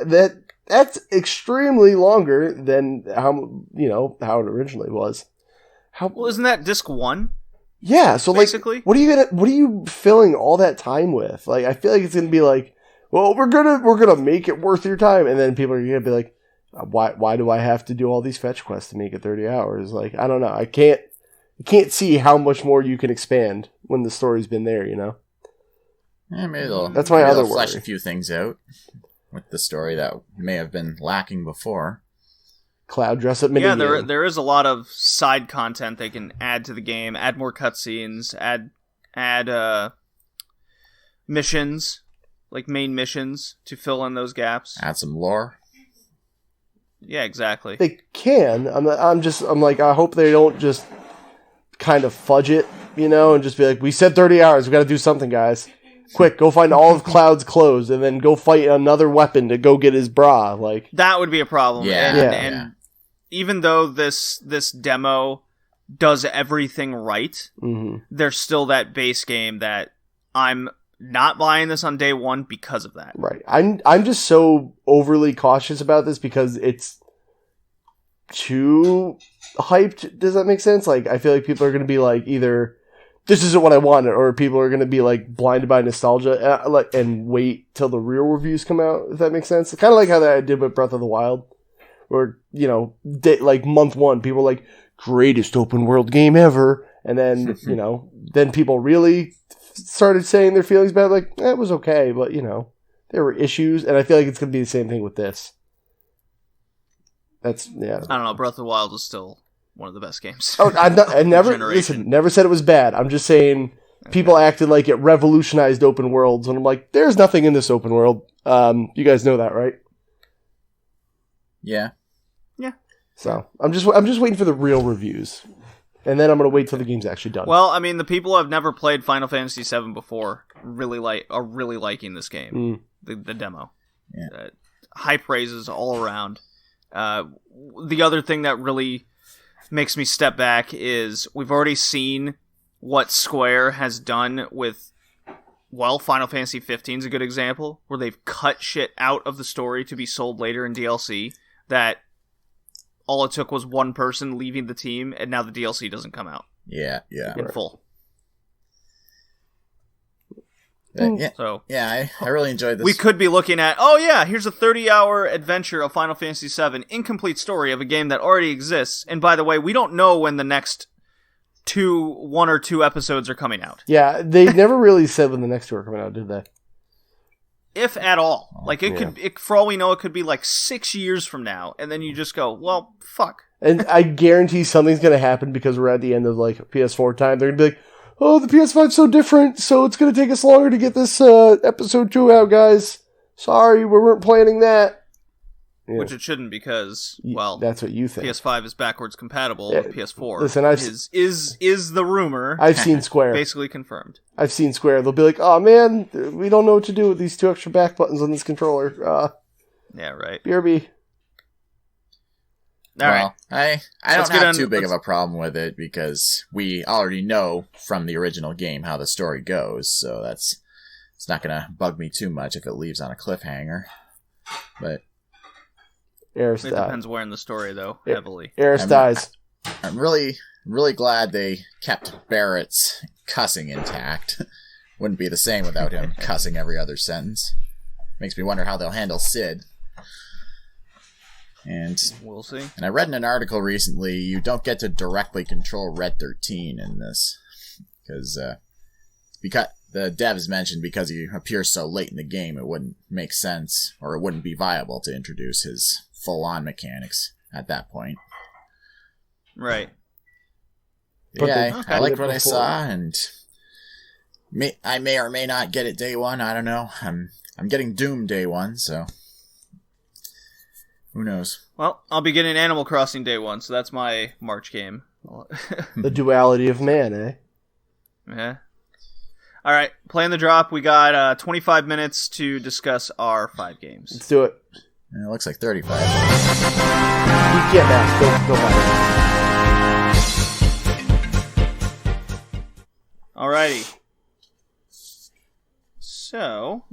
that's extremely longer than how it originally was. Well, isn't that disc 1? Yeah. So basically, like, what are you filling all that time with? Like, I feel like it's going to be like, well, we're gonna make it worth your time, and then people are going to be like, why do I have to do all these fetch quests to make it 30 hours? Like, I don't know. I can't see how much more you can expand when the story's been there, you know? Yeah, maybe that's my other flesh worry. A few things out with the story that may have been lacking before. Cloud dress up mini. Yeah, there is a lot of side content they can add to the game, add more cutscenes, add missions, like main missions to fill in those gaps. Add some lore. Yeah, exactly. They can. I'm like, I hope they don't just kind of fudge it, you know, and just be like, we said 30 hours, we got to do something, guys. Quick, go find all of Cloud's clothes, and then go fight another weapon to go get his bra. Like, that would be a problem. Yeah, and even though this demo does everything right, there's still that base game that I'm not buying this on day one because of that. Right. I'm just so overly cautious about this because it's too hyped. Does that make sense? Like, I feel like people are going to be like, either this isn't what I wanted, or people are going to be like blinded by nostalgia and wait till the real reviews come out. If that makes sense. Kind of like how that I did with Breath of the Wild, where, you know, like month 1, people were like, greatest open world game ever, and then you know, then people really started saying their feelings about it, like, it was okay, but you know, there were issues, and I feel like it's going to be the same thing with this. That's, yeah. I don't know, Breath of the Wild is still one of the best games. Oh, I never said it was bad. I'm just saying people acted like it revolutionized open worlds, and I'm like, there's nothing in this open world. You guys know that, right? Yeah. Yeah. So I'm just waiting for the real reviews. And then I'm going to wait till the game's actually done. Well, I mean, the people who have never played Final Fantasy VII before are really liking this game. The demo. Yeah. High praises all around. The other thing that really makes me step back is we've already seen what Square has done with, well, Final Fantasy 15 is a good example, where they've cut shit out of the story to be sold later in DLC that all it took was one person leaving the team, and now the DLC doesn't come out. Yeah. In full. Yeah, so I really enjoyed this. We could be looking at, here's a 30-hour adventure of Final Fantasy VII, incomplete story of a game that already exists, and by the way, we don't know when the next 1 or 2 episodes are coming out. Yeah, they never really said when the next 2 are coming out, did they? If at all. Like, for all we know, it could be like 6 years from now, and then you just go, well, fuck. And I guarantee something's going to happen because we're at the end of, like, PS4 time. They're going to be like, oh, the PS5's so different, so it's going to take us longer to get this episode 2 out, guys. Sorry, we weren't planning that. Yeah. Which it shouldn't, because, well, that's what you think. PS5 is backwards compatible with PS4. Listen, is the rumor. I've seen Square. Basically confirmed. I've seen Square. They'll be like, oh man, we don't know what to do with these 2 extra back buttons on this controller. Yeah, right. BRB. Well, I don't have too big of a problem with it because we already know from the original game how the story goes, so it's not going to bug me too much if it leaves on a cliffhanger. But Eris it depends where in the story, though, heavily. Eris dies. I'm really, really glad they kept Barrett's cussing intact. Wouldn't be the same without him cussing every other sentence. Makes me wonder how they'll handle Sid. And we'll see. And I read in an article recently, you don't get to directly control Red 13 in this. Because the devs mentioned because he appears so late in the game, it wouldn't make sense, or it wouldn't be viable to introduce his full-on mechanics at that point. Right. Yeah, I liked what I saw, and I may or may not get it day one, I don't know. I'm getting Doom day one, so who knows? Well, I'll be getting Animal Crossing day one, so that's my March game. The duality of man, eh? Yeah. All right, playing the drop. We got 25 minutes to discuss our 5 games. Let's do it. And it looks like 35. You can't match. Go Alrighty. So,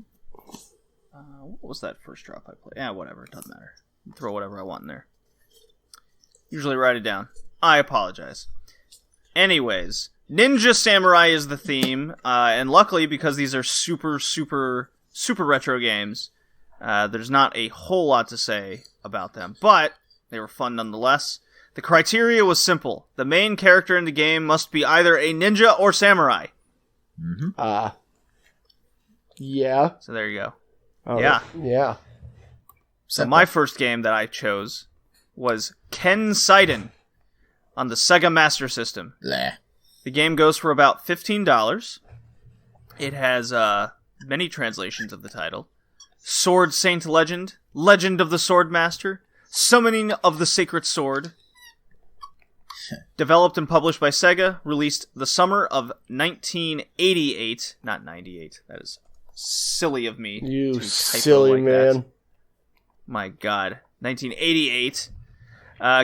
what was that first drop I played? Yeah, whatever. It doesn't matter. Throw whatever I want in there. Usually write it down. I apologize. Anyways, Ninja Samurai is the theme, and luckily, because these are super, super, super retro games, there's not a whole lot to say about them, but they were fun nonetheless. The criteria was simple. The main character in the game must be either a ninja or samurai. Mm-hmm. Yeah. So there you go. Oh, yeah. Yeah. So my first game that I chose was Kenseiden on the Sega Master System. Blah. The game goes for about $15. It has many translations of the title. Sword Saint Legend, Legend of the Sword Master, Summoning of the Sacred Sword. Developed and published by Sega, released the summer of 1988. Not 98. That is silly of me. You silly man. That. My God. 1988.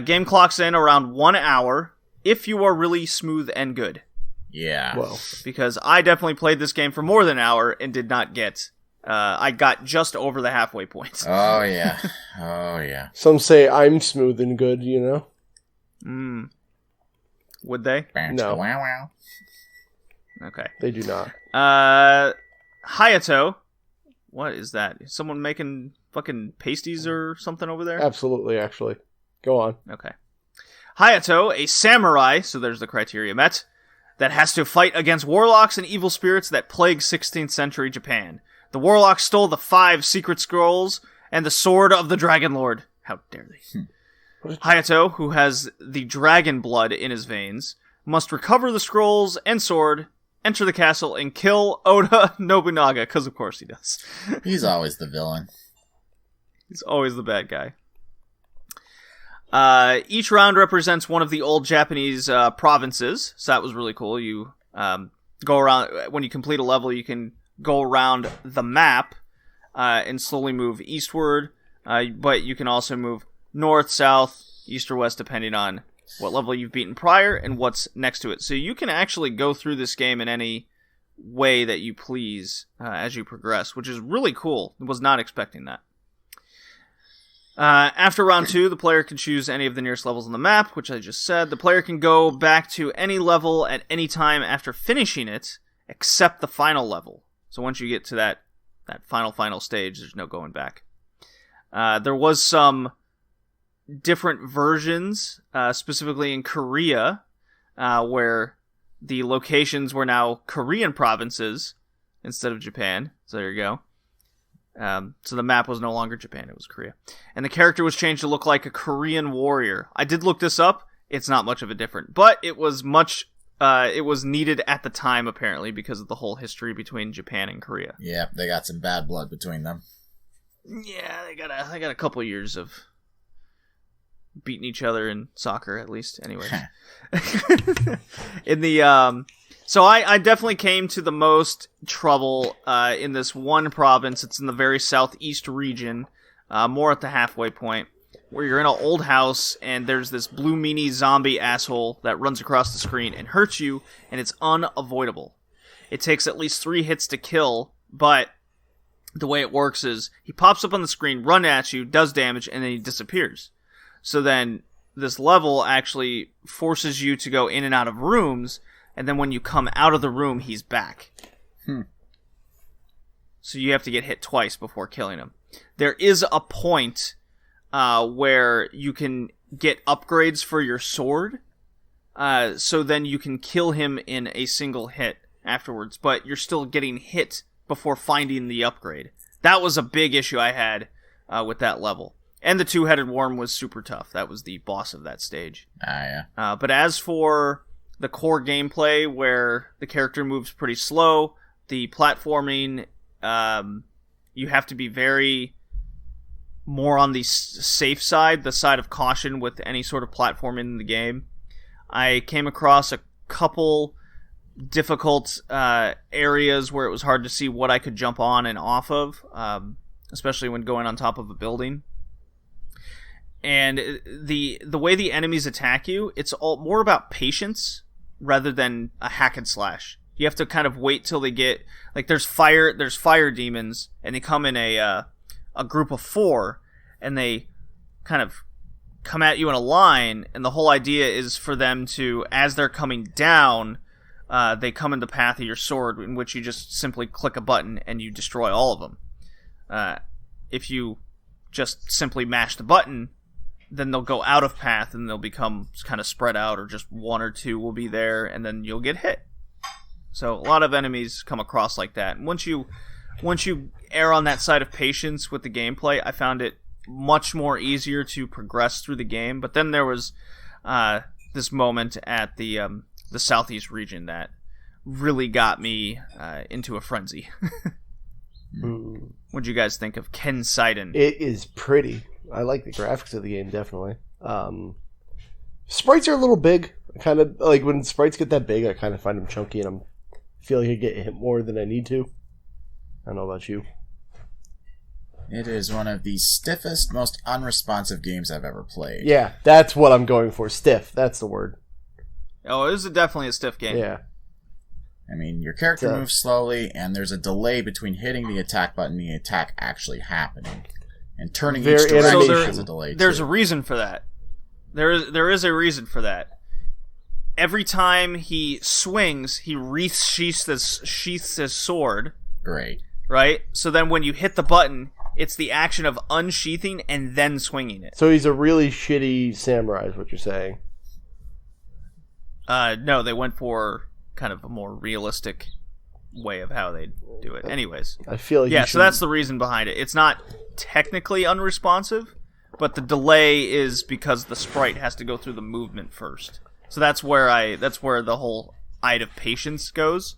Game clocks in around 1 hour if you are really smooth and good. Yeah. Well, because I definitely played this game for more than an hour and did not get... I got just over the halfway point. Oh, yeah. Oh, yeah. Some say I'm smooth and good, you know? Would they? No. Wow. Okay. They do not. Hayato. What is that? Is someone making fucking pasties or something over there? Absolutely, actually. Go on. Okay. Hayato, a samurai, so there's the criteria met, that has to fight against warlocks and evil spirits that plague 16th century Japan. The warlocks stole the 5 secret scrolls and the sword of the Dragon Lord. How dare they? Hayato, who has the dragon blood in his veins, must recover the scrolls and sword, enter the castle, and kill Oda Nobunaga, because of course he does. He's always the villain. He's always the bad guy. Each round represents one of the old Japanese provinces, so that was really cool. You go around, when you complete a level, you can go around the map and slowly move eastward, but you can also move north, south, east, or west, depending on what level you've beaten prior and what's next to it. So you can actually go through this game in any way that you please as you progress, which is really cool. I was not expecting that. After round 2, the player can choose any of the nearest levels on the map, which I just said. The player can go back to any level at any time after finishing it, except the final level. So once you get to that final stage, there's no going back. There was some different versions, specifically in Korea, where the locations were now Korean provinces instead of Japan. So there you go. So the map was no longer Japan, it was Korea. And the character was changed to look like a Korean warrior. I did look this up. It's not much of a difference, but it was it was needed at the time, apparently, because of the whole history between Japan and Korea. Yeah, they got some bad blood between them. Yeah, they got a couple years of beating each other in soccer, at least. Anyway, in the so I definitely came to the most trouble in this one province. It's in the very southeast region, more at the halfway point, where you're in an old house and there's this blue meanie zombie asshole that runs across the screen and hurts you, and it's unavoidable. It takes at least 3 hits to kill, but the way it works is he pops up on the screen, runs at you, does damage, and then he disappears. So then this level actually forces you to go in and out of rooms, and then when you come out of the room, he's back. So you have to get hit twice before killing him. There is a point where you can get upgrades for your sword, so then you can kill him in a single hit afterwards, but you're still getting hit before finding the upgrade. That was a big issue I had with that level. And the 2-headed worm was super tough. That was the boss of that stage. Yeah. But as for the core gameplay, where the character moves pretty slow, the platforming, you have to be very more on the safe side, the side of caution with any sort of platform in the game. I came across a couple difficult areas where it was hard to see what I could jump on and off of, especially when going on top of a building. And the way the enemies attack you, it's all more about patience rather than a hack and slash. You have to kind of wait till they get like there's fire demons, and they come in a group of 4, and they kind of come at you in a line, and the whole idea is for them to, as they're coming down, they come in the path of your sword, in which you just simply click a button and you destroy all of them. If you just simply mash the button, then they'll go out of path and they'll become kind of spread out, or just 1 or 2 will be there, and then you'll get hit. So a lot of enemies come across like that. And once you err on that side of patience with the gameplay, I found it much more easier to progress through the game. But then there was this moment at the southeast region that really got me into a frenzy. What'd you guys think of Kenseiden? It is pretty. I like the graphics of the game, definitely. Sprites are a little big. Kind of like when sprites get that big, I kind of find them chunky, and I feel like I get hit more than I need to. I don't know about you. It is one of the stiffest, most unresponsive games I've ever played. Yeah, that's what I'm going for. Stiff. That's the word. Oh, it was definitely a stiff game. Yeah. I mean, your character moves slowly, and there's a delay between hitting the attack button and the attack actually happening. And turning each direction has a delay, there's a reason for that. There is a reason for that. Every time he swings, he sheaths his sword. Great. Right? So then when you hit the button, it's the action of unsheathing and then swinging it. So he's a really shitty samurai, is what you're saying. No, they went for kind of a more realistic way of how they do it. Anyways. I feel like so that's the reason behind it. It's not technically unresponsive, but the delay is because the sprite has to go through the movement first. So that's where the whole eye of patience goes.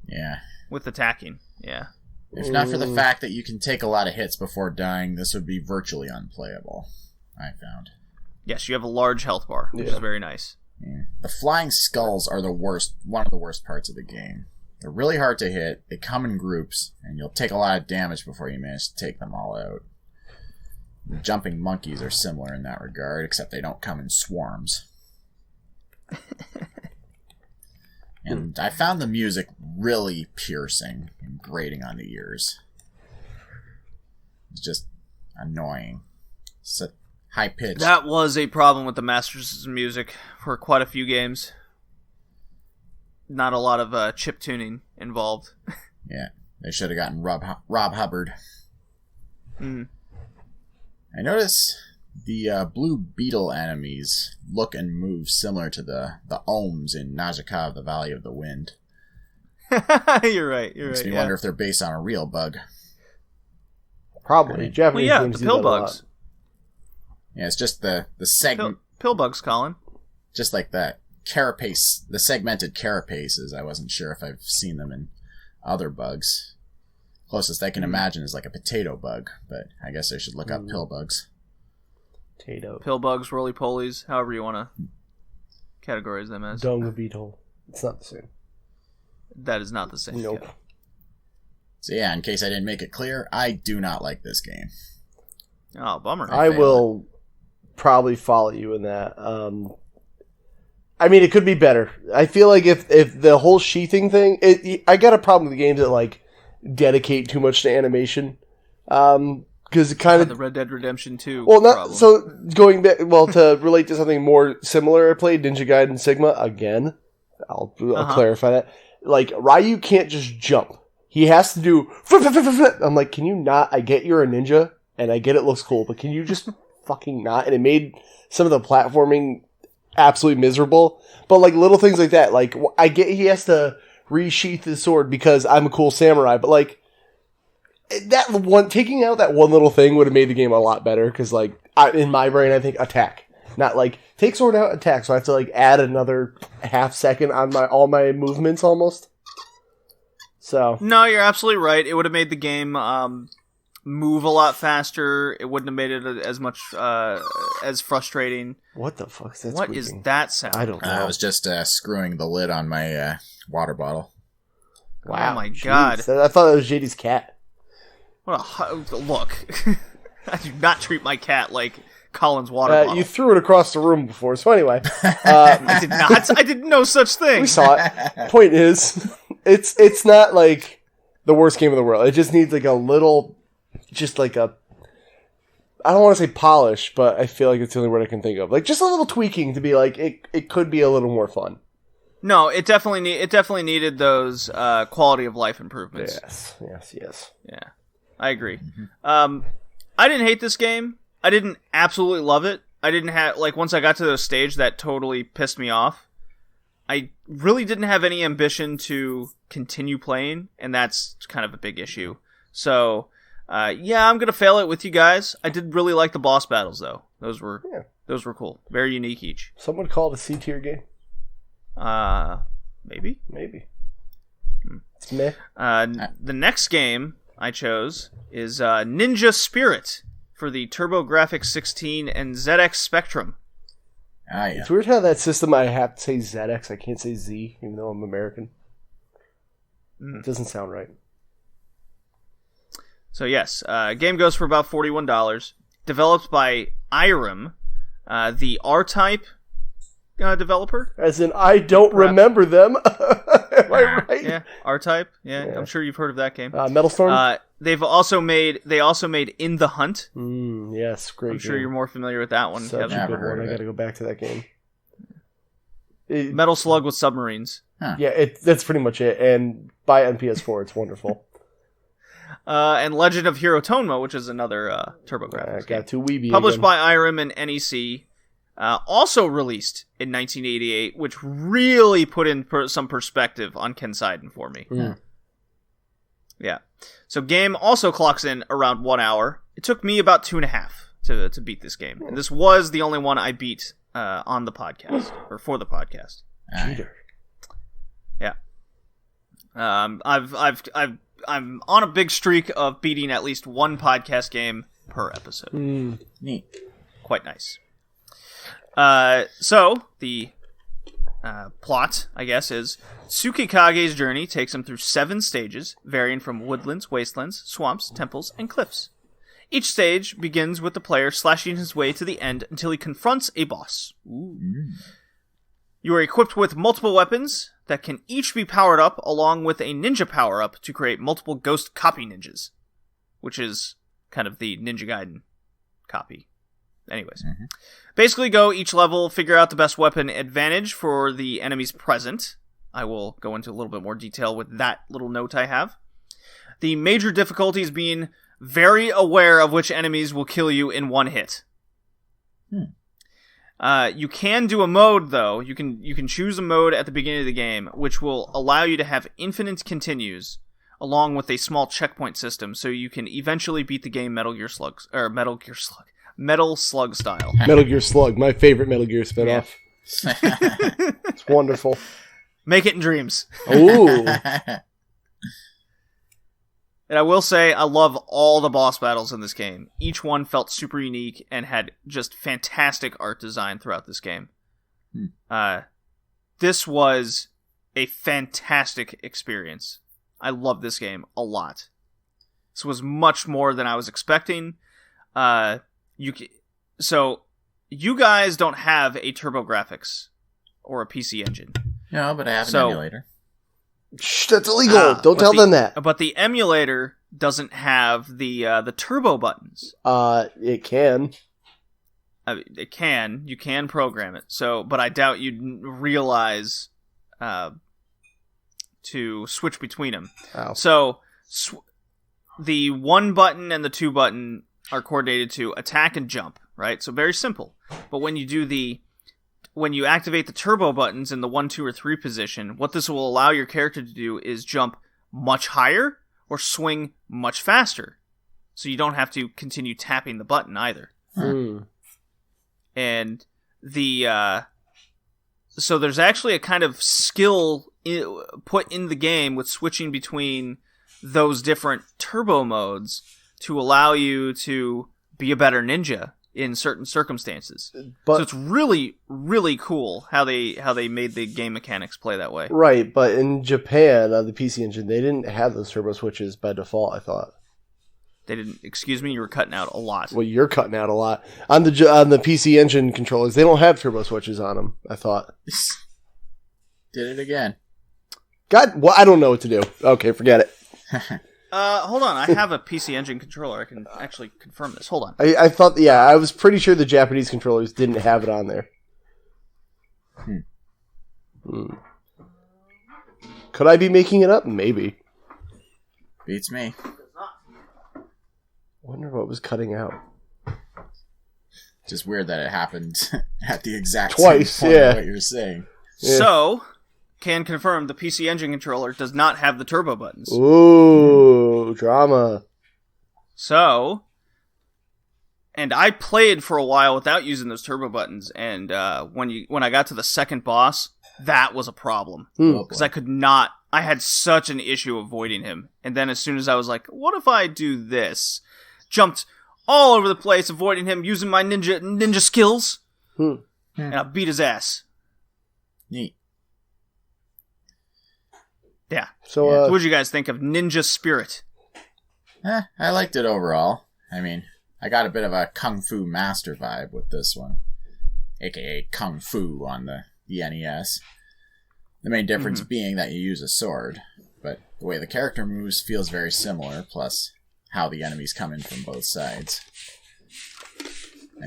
Yeah. With attacking. Yeah. If not for the fact that you can take a lot of hits before dying, this would be virtually unplayable, I found. Yes, you have a large health bar, which is very nice. Yeah. The flying skulls are one of the worst parts of the game. They're really hard to hit, they come in groups, and you'll take a lot of damage before you manage to take them all out. The jumping monkeys are similar in that regard, except they don't come in swarms. And I found the music really piercing and grating on the ears. It's just annoying. It's a high pitch. That was a problem with the Master System music for quite a few games. Not a lot of chip tuning involved. Yeah, they should have gotten Rob Hubbard. I notice the blue beetle enemies look and move similar to the Ohms in Najika of the Valley of the Wind. You're right. Makes me wonder if they're based on a real bug. Probably. Japanese games the pill bugs. Yeah, it's just the segment. Pill bugs, Colin. Just like that carapace, the segmented carapaces. I wasn't sure if I've seen them in other bugs. Closest I can imagine is like a potato bug, but I guess I should look up pill bugs. Potato. Pill bugs, roly-polies, however you want to categorize them as. Dunga beetle. It's not the same. That is not the same. Nope. Yeah. So yeah, in case I didn't make it clear, I do not like this game. Oh, bummer. I will probably follow you in that. I mean, it could be better. I feel like if the whole sheathing thing... I got a problem with games that, like, dedicate too much to animation. Because it kind of... The Red Dead Redemption 2 Well, not problem. so going back... Well, to relate to something more similar, I played Ninja Gaiden Sigma again. I'll clarify that. Like, Ryu can't just jump. He has to do... I'm like, can you not? I get you're a ninja, and I get it looks cool, but can you just fucking not? And it made some of the platforming absolutely miserable. But, like, little things like that. Like, I get he has to resheath his sword because I'm a cool samurai, but, like, that one, taking out that one little thing would have made the game a lot better, because, like, in my brain, I think attack. Not, like, take sword out, attack, so I have to, like, add another half second on all my movements, almost. So. No, you're absolutely right. It would have made the game move a lot faster. It wouldn't have made it as much as frustrating. What the fuck is that? What is that sound? I don't know. I was just screwing the lid on my water bottle. Wow, oh my god! I thought that was JD's cat. Look, I do not treat my cat like Colin's water bottle. You threw it across the room before, so anyway. I did not. I did no such thing. We saw it. Point is, it's not like the worst game in the world. It just needs like a little, just like a, I don't want to say polish, but I feel like it's the only word I can think of. Like just a little tweaking to be like, it could be a little more fun. No, it definitely needed those quality of life improvements. Yes. Yeah, I agree. Mm-hmm. I didn't hate this game. I didn't absolutely love it. I didn't have, like, once I got to the stage, that totally pissed me off. I really didn't have any ambition to continue playing, and that's kind of a big issue. So, yeah, I'm gonna fail it with you guys. I did really like the boss battles, though. Those were cool. Very unique each. Some would call it a C-tier game. Maybe. It's meh. The next game I chose is Ninja Spirit for the TurboGrafx 16 and ZX Spectrum. Ah, yeah. It's weird how that system I have to say ZX, I can't say Z, even though I'm American. It doesn't sound right. So yes, game goes for about $41. Developed by Irem, the R-Type developer. As in, I don't remember them. Am I right? Yeah, R-Type. Yeah, I'm sure you've heard of that game. Metal Storm. They also made In the Hunt. Yes, great. I'm sure you're more familiar with that one. Such a good one. I got to go back to that game. Metal Slug with submarines. Huh. Yeah, that's pretty much it. And buy it on PS4. It's wonderful. And Legend of Hero Tonma, which is another TurboGrafx game. Got two weeby published again. by Irem and NEC. Also released in 1988, which really put in some perspective on Kenseiden for me. Yeah. So game also clocks in around 1 hour. It took me about 2.5 to beat this game. And this was the only one I beat on the podcast, or for the podcast. Cheater. Yeah. I'm on a big streak of beating at least one podcast game per episode. Neat. Quite nice. So the plot, I guess, is Tsukikage's journey takes him through 7 stages, varying from woodlands, wastelands, swamps, temples, and cliffs. Each stage begins with the player slashing his way to the end until he confronts a boss. You are equipped with multiple weapons that can each be powered up, along with a ninja power-up to create multiple ghost copy ninjas, which is kind of the Ninja Gaiden copy. Anyways. Basically go each level, figure out the best weapon advantage for the enemies present. I will go into a little bit more detail with that little note I have. The major difficulty is being very aware of which enemies will kill you in one hit. You can do a mode, though. You can choose a mode at the beginning of the game, which will allow you to have infinite continues, along with a small checkpoint system, so you can eventually beat the game Metal Slug style. Metal Gear Slug, my favorite Metal Gear spinoff. It's wonderful. Make it in dreams. Ooh. And I will say, I love all the boss battles in this game. Each one felt super unique and had just fantastic art design throughout this game. This was a fantastic experience. I love this game a lot. This was much more than I was expecting. So, you guys don't have a TurboGrafx or a PC Engine. No, but I have an emulator. Shh, that's illegal. Don't tell them that. But the emulator doesn't have the turbo buttons. It can. It can. You can program it. But I doubt you'd realize to switch between them. Oh. So the 1 button and the 2 button are coordinated to attack and jump, right? So very simple. But when you activate the turbo buttons in the 1, 2, or 3 position, what this will allow your character to do is jump much higher or swing much faster. So you don't have to continue tapping the button either. And so there's actually a kind of skill put in the game with switching between those different turbo modes to allow you to be a better ninja in certain circumstances. So it's really, really cool how they made the game mechanics play that way. Right, but in Japan, on the PC Engine, they didn't have those turbo switches by default, I thought. They didn't. Excuse me, you were cutting out a lot. Well, you're cutting out a lot. On the PC Engine controllers, they don't have turbo switches on them, I thought. Did it again. God, well, I don't know what to do. Okay, forget it. Hold on. I have a PC Engine controller. I can actually confirm this. Hold on. I thought, I was pretty sure the Japanese controllers didn't have it on there. Could I be making it up? Maybe. Beats me. I wonder what was cutting out. Just weird that it happened at the exact twice, same point of what you're saying. Yeah. So, can confirm the PC Engine controller does not have the turbo buttons. Ooh, drama. So, and I played for a while without using those turbo buttons, and when I got to the second boss, that was a problem. Because I had such an issue avoiding him. And then as soon as I was like, what if I do this? Jumped all over the place, avoiding him, using my ninja skills, and I beat his ass. Neat. Yeah. So what did you guys think of Ninja Spirit? I liked it overall. I mean, I got a bit of a Kung Fu Master vibe with this one. AKA Kung Fu on the NES. The main difference being that you use a sword. But the way the character moves feels very similar, plus how the enemies come in from both sides.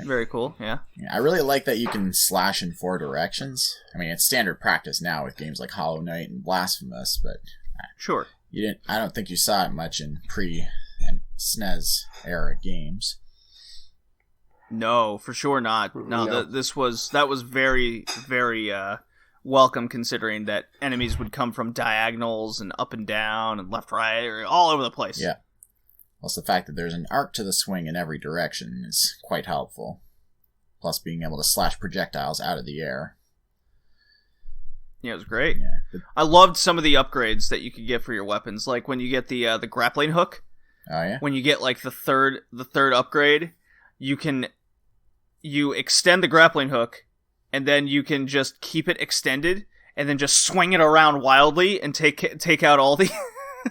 Very cool, yeah. I really like that you can slash in 4 directions. I mean, it's standard practice now with games like Hollow Knight and Blasphemous, but sure. I don't think you saw it much in pre and SNES era games. No, for sure not. No. That was very, very welcome, considering that enemies would come from diagonals and up and down and left, right, or all over the place. Yeah. Plus, the fact that there's an arc to the swing in every direction is quite helpful. Plus, being able to slash projectiles out of the air. Yeah, it was great. Yeah. I loved some of the upgrades that you could get for your weapons. Like when you get the grappling hook. Oh, yeah? When you get like the third upgrade, you extend the grappling hook, and then you can just keep it extended, and then just swing it around wildly and take out all the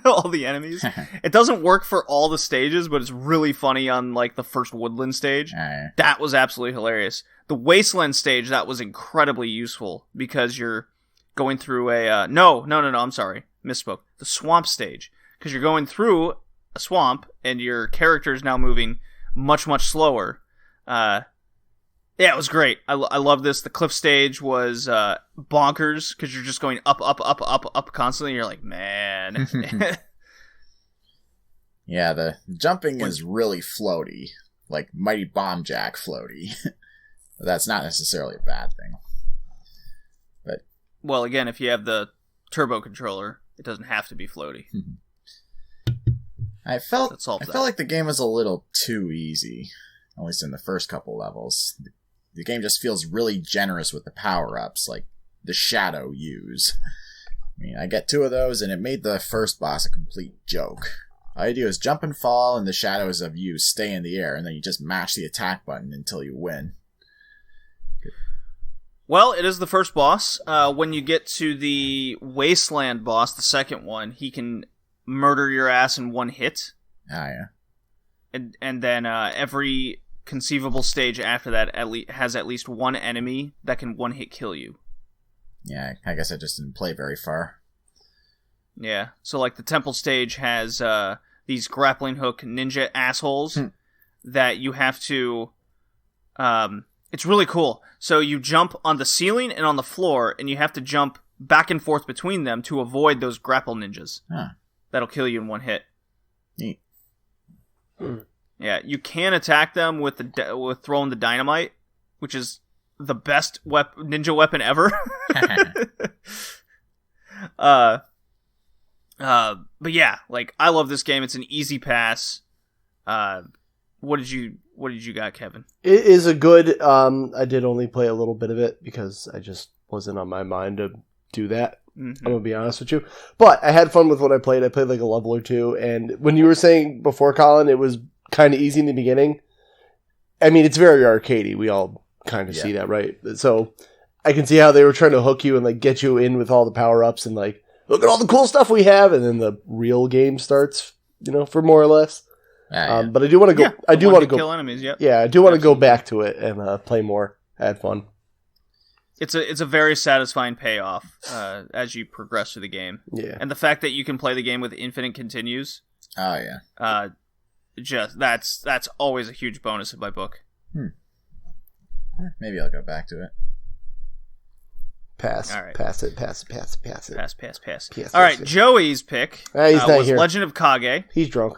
all the enemies. It doesn't work for all the stages, but it's really funny on like the first woodland stage. Yeah. That was absolutely hilarious. The wasteland stage, that was incredibly useful because you're going through a no, I'm sorry, misspoke. The swamp stage, because you're going through a swamp and your character is now moving much slower. Yeah, it was great. I love this. The cliff stage was bonkers because you're just going up constantly. You're like, man. Yeah, the jumping is really floaty, like Mighty Bomb Jack floaty. That's not necessarily a bad thing. But well, again, if you have the turbo controller, it doesn't have to be floaty. I felt like the game was a little too easy, at least in the first couple levels. The game just feels really generous with the power-ups, like the Shadow Use. I mean, I get 2 of those, and it made the first boss a complete joke. All you do is jump and fall, and the Shadows of Use stay in the air, and then you just mash the attack button until you win. Well, it is the first boss. When you get to the Wasteland boss, the second one, he can murder your ass in 1 hit. Ah, yeah. And then every conceivable stage after that has at least 1 enemy that can 1-hit kill you. Yeah, I guess I just didn't play very far. Yeah, so like the temple stage has these grappling hook ninja assholes that you have to... it's really cool. So you jump on the ceiling and on the floor, and you have to jump back and forth between them to avoid those grapple ninjas. Huh. That'll kill you in 1 hit. Neat. Yeah, you can attack them with throwing the dynamite, which is the best ninja weapon ever. But yeah, like I love this game. It's an easy pass. What did you got, Kevin? It is a good. I did only play a little bit of it because I just wasn't on my mind to do that. I'm going to be honest with you. But I had fun with what I played. I played like a level or two. And when you were saying before, Colin, it was kind of easy in the beginning. I mean, it's very arcadey. We all kind of see that, right? So I can see how they were trying to hook you and like get you in with all the power-ups and like, look at all the cool stuff we have. And then the real game starts, for more or less. But I do want to go. Yeah, I do want to go kill enemies. Yep. Yeah, I do want to go back to it and play more. I had fun. It's a very satisfying payoff as you progress through the game. Yeah, and the fact that you can play the game with infinite continues. Oh yeah. That's always a huge bonus in my book. Maybe I'll go back to it. Pass. All right. Pass it. Pass. All right, Joey's pick he's not was here. Legend of Kage. He's drunk.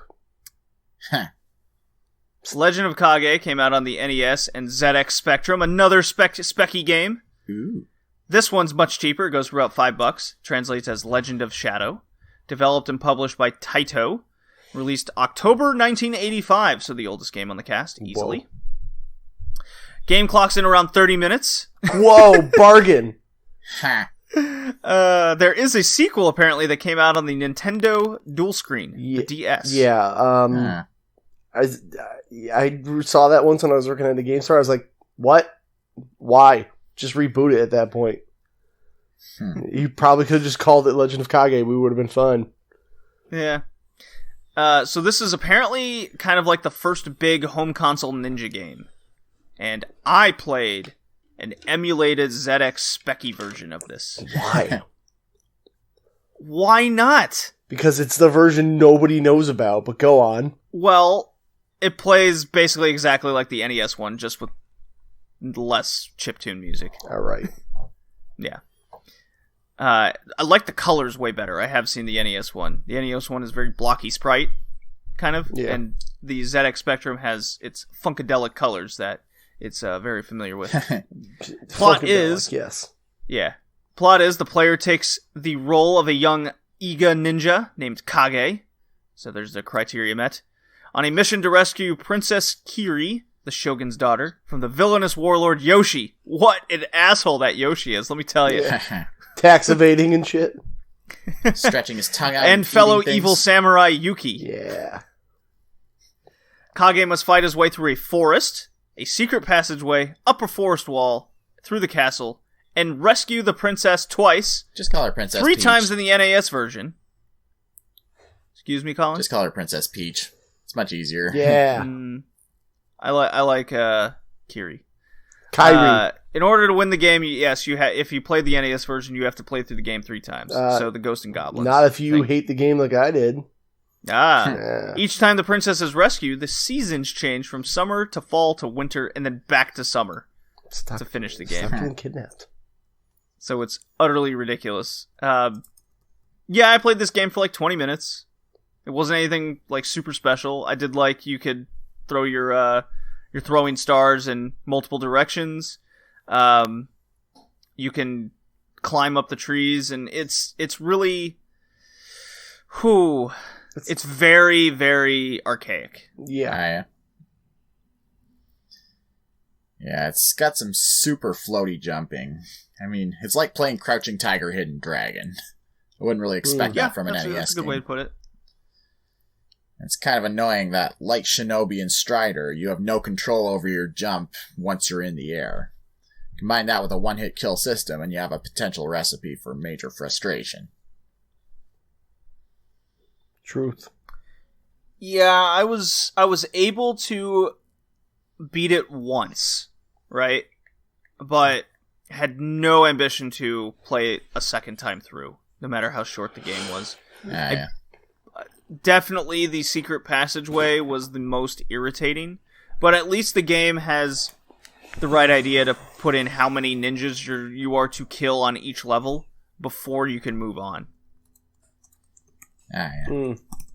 Legend of Kage came out on the NES and ZX Spectrum, another specky game. Ooh. This one's much cheaper. It goes for about $5. Translates as Legend of Shadow. Developed and published by Taito. Released October 1985, so the oldest game on the cast, easily. Whoa. Game clocks in around 30 minutes. Whoa, bargain. There is a sequel, apparently, that came out on the Nintendo Dual Screen, the DS. Yeah, I saw that once when I was working at the game store. I was like, what? Why? Just reboot it at that point. You probably could have just called it Legend of Kage. We would have been fun. Yeah. So this is apparently kind of like the first big home console ninja game. And I played an emulated ZX Specky version of this. Why? Why not? Because it's the version nobody knows about, but go on. Well, it plays basically exactly like the NES one, just with less chiptune music. All right. Yeah. I like the colors way better. I have seen the NES one. The NES one is very blocky sprite, kind of. Yeah. And the ZX Spectrum has its funkadelic colors that it's very familiar with. Plot is... Yes. Yeah. Plot is the player takes the role of a young Iga ninja named Kage. So there's the criteria met. On a mission to rescue Princess Kiri, the Shogun's daughter, from the villainous warlord Yoshi. What an asshole that Yoshi is, let me tell you. Yeah. Tax evading and shit. Stretching his tongue out. And fellow evil samurai Yuki. Yeah. Kage must fight his way through a forest, a secret passageway, up a forest wall, through the castle, and rescue the princess twice. Just call her Princess Three Peach. times in the NES version. Excuse me, Colin? Just call her Princess Peach. It's much easier. Yeah. I like Kiri. Kyrie. In order to win the game, yes, if you play the NES version, you have to play through the game 3 times. So the Ghost and Goblins. Not if you hate the game like I did. Yeah. Each time the princess is rescued, the seasons change from summer to fall to winter and then back to summer to finish the game. Stop getting kidnapped. So it's utterly ridiculous. Yeah, I played this game for like 20 minutes. It wasn't anything like super special. I did like you could throw your throwing stars in multiple directions. You can climb up the trees, and it's really, it's very, very archaic. Yeah. Yeah, it's got some super floaty jumping. I mean, it's like playing Crouching Tiger, Hidden Dragon. I wouldn't really expect that from an NES game. That's a good way to put it. It's kind of annoying that, like Shinobi and Strider, you have no control over your jump once you're in the air. Combine that with a one-hit kill system, and you have a potential recipe for major frustration. Truth. Yeah, I was able to beat it once, right? But had no ambition to play it a second time through, no matter how short the game was. Yeah. Definitely the secret passageway was the most irritating, but at least the game has the right idea to put in how many ninjas you are to kill on each level before you can move on.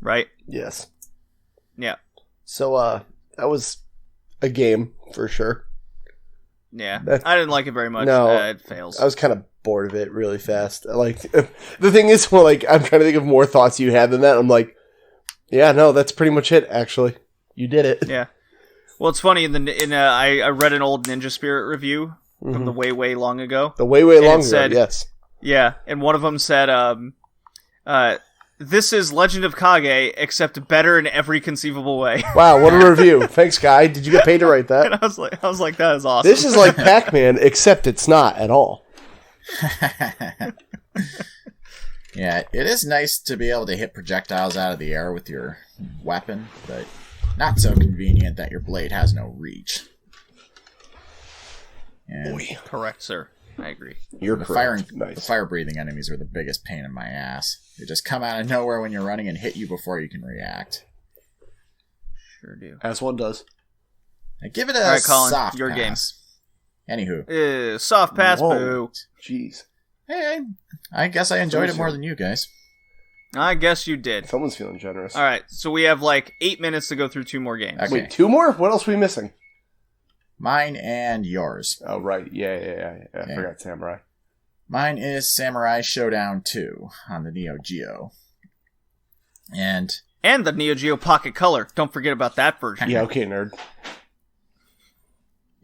Right? Yes. Yeah. So, that was a game, for sure. Yeah. I didn't like it very much. No. It fails. I was kind of bored of it really fast. Like, the thing is, well, like, I'm trying to think of more thoughts you had than that. I'm like, yeah, no, that's pretty much it, actually. You did it. Yeah. Well, it's funny, I read an old Ninja Spirit review from the way long ago. The way long ago, yes. Yeah, and one of them said, this is Legend of Kage, except better in every conceivable way. Wow, what a review. Thanks, guy. Did you get paid to write that? And I was like, that is awesome. This is like Pac-Man, except it's not at all. Yeah, it is nice to be able to hit projectiles out of the air with your weapon, but not so convenient that your blade has no reach. And correct, sir. I agree. You're correct. The fire-breathing enemies are the biggest pain in my ass. They just come out of nowhere when you're running and hit you before you can react. Sure do. As one does. I give it a Colin, soft your pass. Game. Anywho. Soft pass, Whoa. boo. Jeez. Hey, I guess I enjoyed it more than you guys. I guess you did. Someone's feeling generous. All right, so we have like 8 minutes to go through 2 more games. Okay. Wait, 2 more? What else are we missing? Mine and yours. Oh, right. Yeah. I forgot Samurai. Mine is Samurai Shodown 2 on the NeoGeo. And the NeoGeo Pocket Color. Don't forget about that version. Yeah, okay, nerd.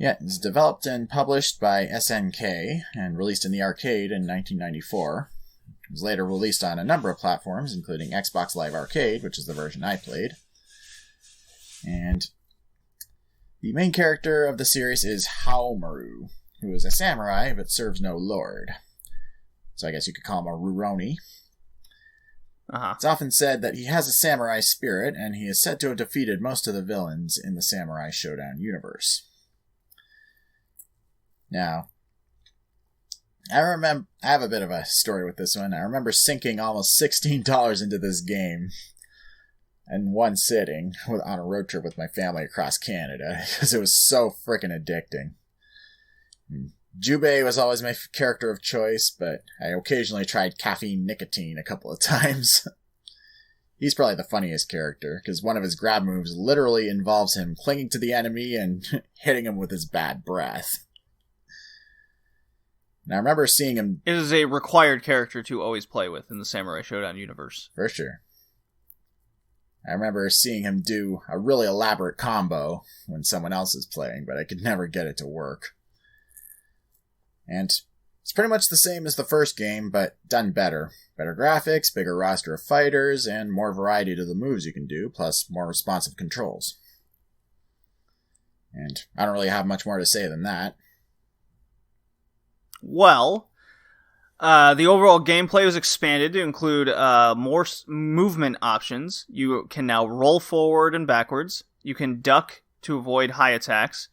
yeah, it's developed and published by SNK and released in the arcade in 1994. It was later released on a number of platforms, including Xbox Live Arcade, which is the version I played. And the main character of the series is Haomaru, who is a samurai but serves no lord. So I guess you could call him a Rurouni. Uh-huh. It's often said that he has a samurai spirit, and he is said to have defeated most of the villains in the Samurai Shodown universe. Now, I have a bit of a story with this one. I remember sinking almost $16 into this game in one sitting on a road trip with my family across Canada because it was so freaking addicting. Jubei was always my character of choice, but I occasionally tried Caffeine Nicotine a couple of times. He's probably the funniest character, because one of his grab moves literally involves him clinging to the enemy and hitting him with his bad breath. And I remember seeing him... It is a required character to always play with in the Samurai Shodown universe. For sure. I remember seeing him do a really elaborate combo when someone else is playing, but I could never get it to work. And it's pretty much the same as the first game, but done better. Better graphics, bigger roster of fighters, and more variety to the moves you can do, plus more responsive controls. And I don't really have much more to say than that. Well, the overall gameplay was expanded to include more movement options. You can now roll forward and backwards. You can duck to avoid high attacks,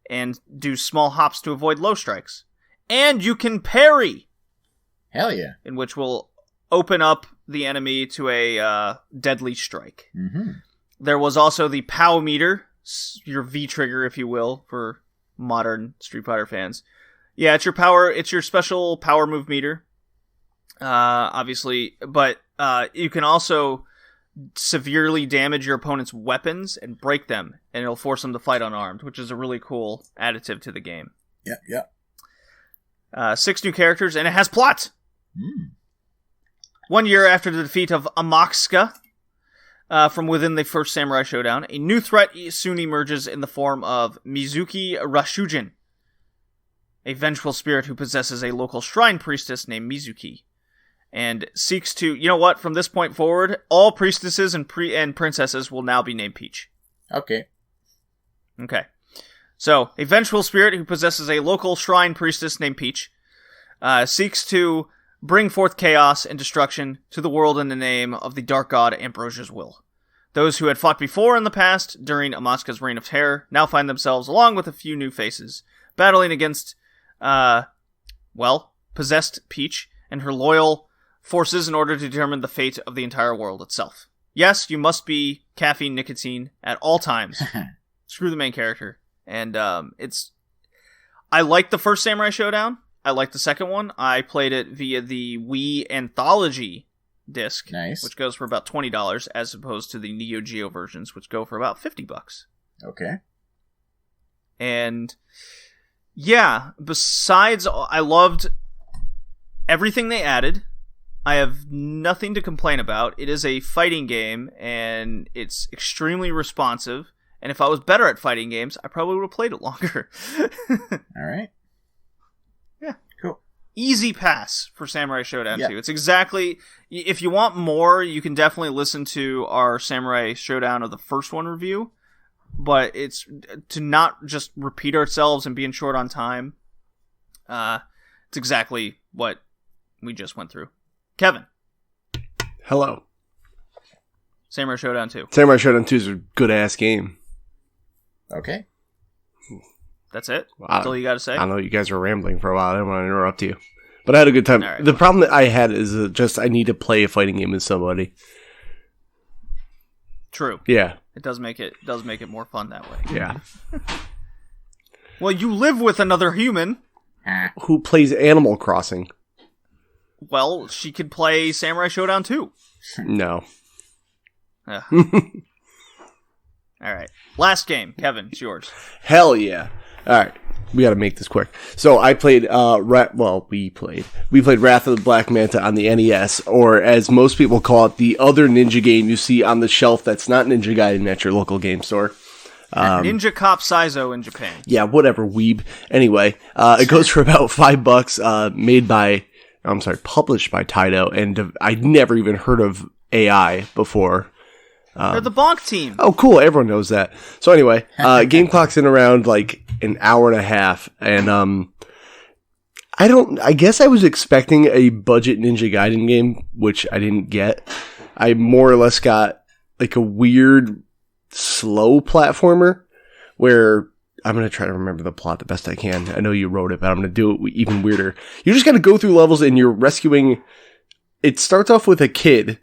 and do small hops to avoid low strikes. And you can parry! Hell yeah. In which will open up the enemy to a deadly strike. Mm-hmm. There was also the POW meter, your V trigger, if you will, for modern Street Fighter fans. Yeah, it's your special power move meter. Obviously, but you can also severely damage your opponent's weapons and break them, and it'll force them to fight unarmed, which is a really cool additive to the game. Yep. 6 new characters, and it has plot! 1 year after the defeat of Amaksuka from within the first Samurai Shodown, a new threat soon emerges in the form of Mizuki Rashujin, a vengeful spirit who possesses a local shrine priestess named Mizuki, and seeks to... You know what? From this point forward, all priestesses and princesses will now be named Peach. Okay. So, a vengeful spirit who possesses a local shrine priestess named Peach seeks to bring forth chaos and destruction to the world in the name of the dark god Ambrosia's will. Those who had fought before in the past during Amatsuka's reign of terror now find themselves, along with a few new faces, battling against, possessed Peach and her loyal forces in order to determine the fate of the entire world itself. Yes, you must be caffeine nicotine at all times. Screw the main character. And I like the first Samurai Shodown. I like the second one. I played it via the Wii Anthology disc, nice, which goes for about $20, as opposed to the NeoGeo versions, which go for about $50. Okay. And yeah, besides, I loved everything they added. I have nothing to complain about. It is a fighting game, and it's extremely responsive. And if I was better at fighting games, I probably would have played it longer. All right. Yeah. Cool. easy pass for Samurai Shodown 2. It's exactly... If you want more, you can definitely listen to our Samurai Shodown of the first one review. But it's to not just repeat ourselves and being short on time. It's exactly what we just went through. Kevin. Hello. Samurai Shodown 2. Samurai Shodown 2 is a good-ass game. Okay. That's it? That's all you got to say? I know you guys were rambling for a while. I didn't want to interrupt you. But I had a good time. Right. The problem that I had is just I need to play a fighting game with somebody. True. Yeah. It does make it more fun that way. Yeah. Well, you live with another human. Who plays Animal Crossing? Well, she could play Samurai Shodown 2. No. All right. Last game. Kevin, it's yours. Hell yeah. All right. We got to make this quick. So I played, we played Wrath of the Black Manta on the NES, or as most people call it, the other ninja game you see on the shelf that's not Ninja Gaiden at your local game store. Ninja Cop Saizo in Japan. Yeah, whatever, weeb. Anyway, it goes for about $5, published by Taito, and I'd never even heard of AI before. They're the Bonk team. Oh, cool. Everyone knows that. So anyway, game clock's in around like an hour and a half. And I guess I was expecting a budget Ninja Gaiden game, which I didn't get. I more or less got like a weird, slow platformer where I'm going to try to remember the plot the best I can. I know you wrote it, but I'm going to do it even weirder. You just got to go through levels and you're rescuing. It starts off with a kid.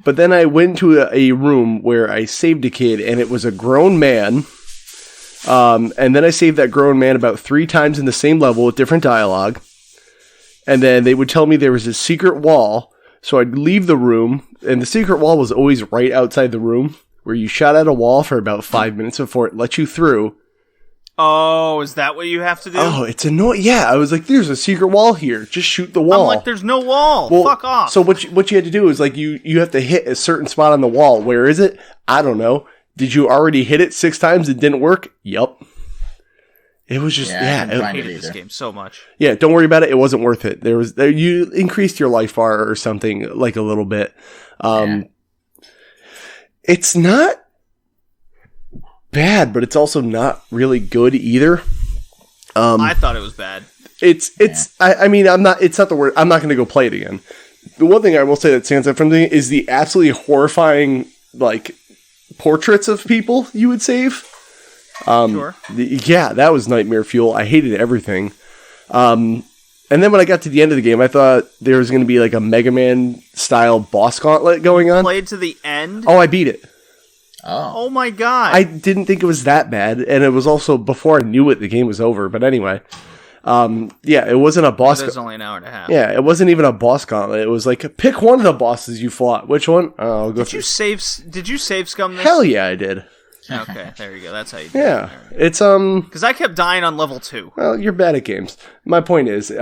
But then I went to a room where I saved a kid, and it was a grown man. And then I saved that grown man about 3 times in the same level with different dialogue. And then they would tell me there was a secret wall. So I'd leave the room, and the secret wall was always right outside the room, where you shot at a wall for about 5 minutes before it let you through. Oh, is that what you have to do? Oh, it's annoying. Yeah, I was like, there's a secret wall here. Just shoot the wall. I'm like, there's no wall. Well, fuck off. So what you had to do is, like, you have to hit a certain spot on the wall. Where is it? I don't know. Did you already hit it 6 times and didn't work? Yup. It was just, I hated this game so much. Yeah, don't worry about it. It wasn't worth it. You increased your life bar or something, like, a little bit. It's not bad, but it's also not really good either. I thought it was bad. I'm not going to go play it again. The one thing I will say that stands out from me is the absolutely horrifying, like, portraits of people you would save. Sure. That was nightmare fuel. I hated everything. And then when I got to the end of the game, I thought there was going to be like a Mega Man style boss gauntlet going on. Played to the end? Oh, I beat it. Oh my god. I didn't think it was that bad, and it was also before I knew it, the game was over. But anyway, it wasn't a boss. It was only an hour and a half. Yeah, it wasn't even a boss gauntlet. It was like, pick one of the bosses you fought. Which one? I'll go. Did you save scum this? Hell yeah, I did. Okay, there you go. That's how you do it. It's because I kept dying on level 2. Well, you're bad at games. My point is,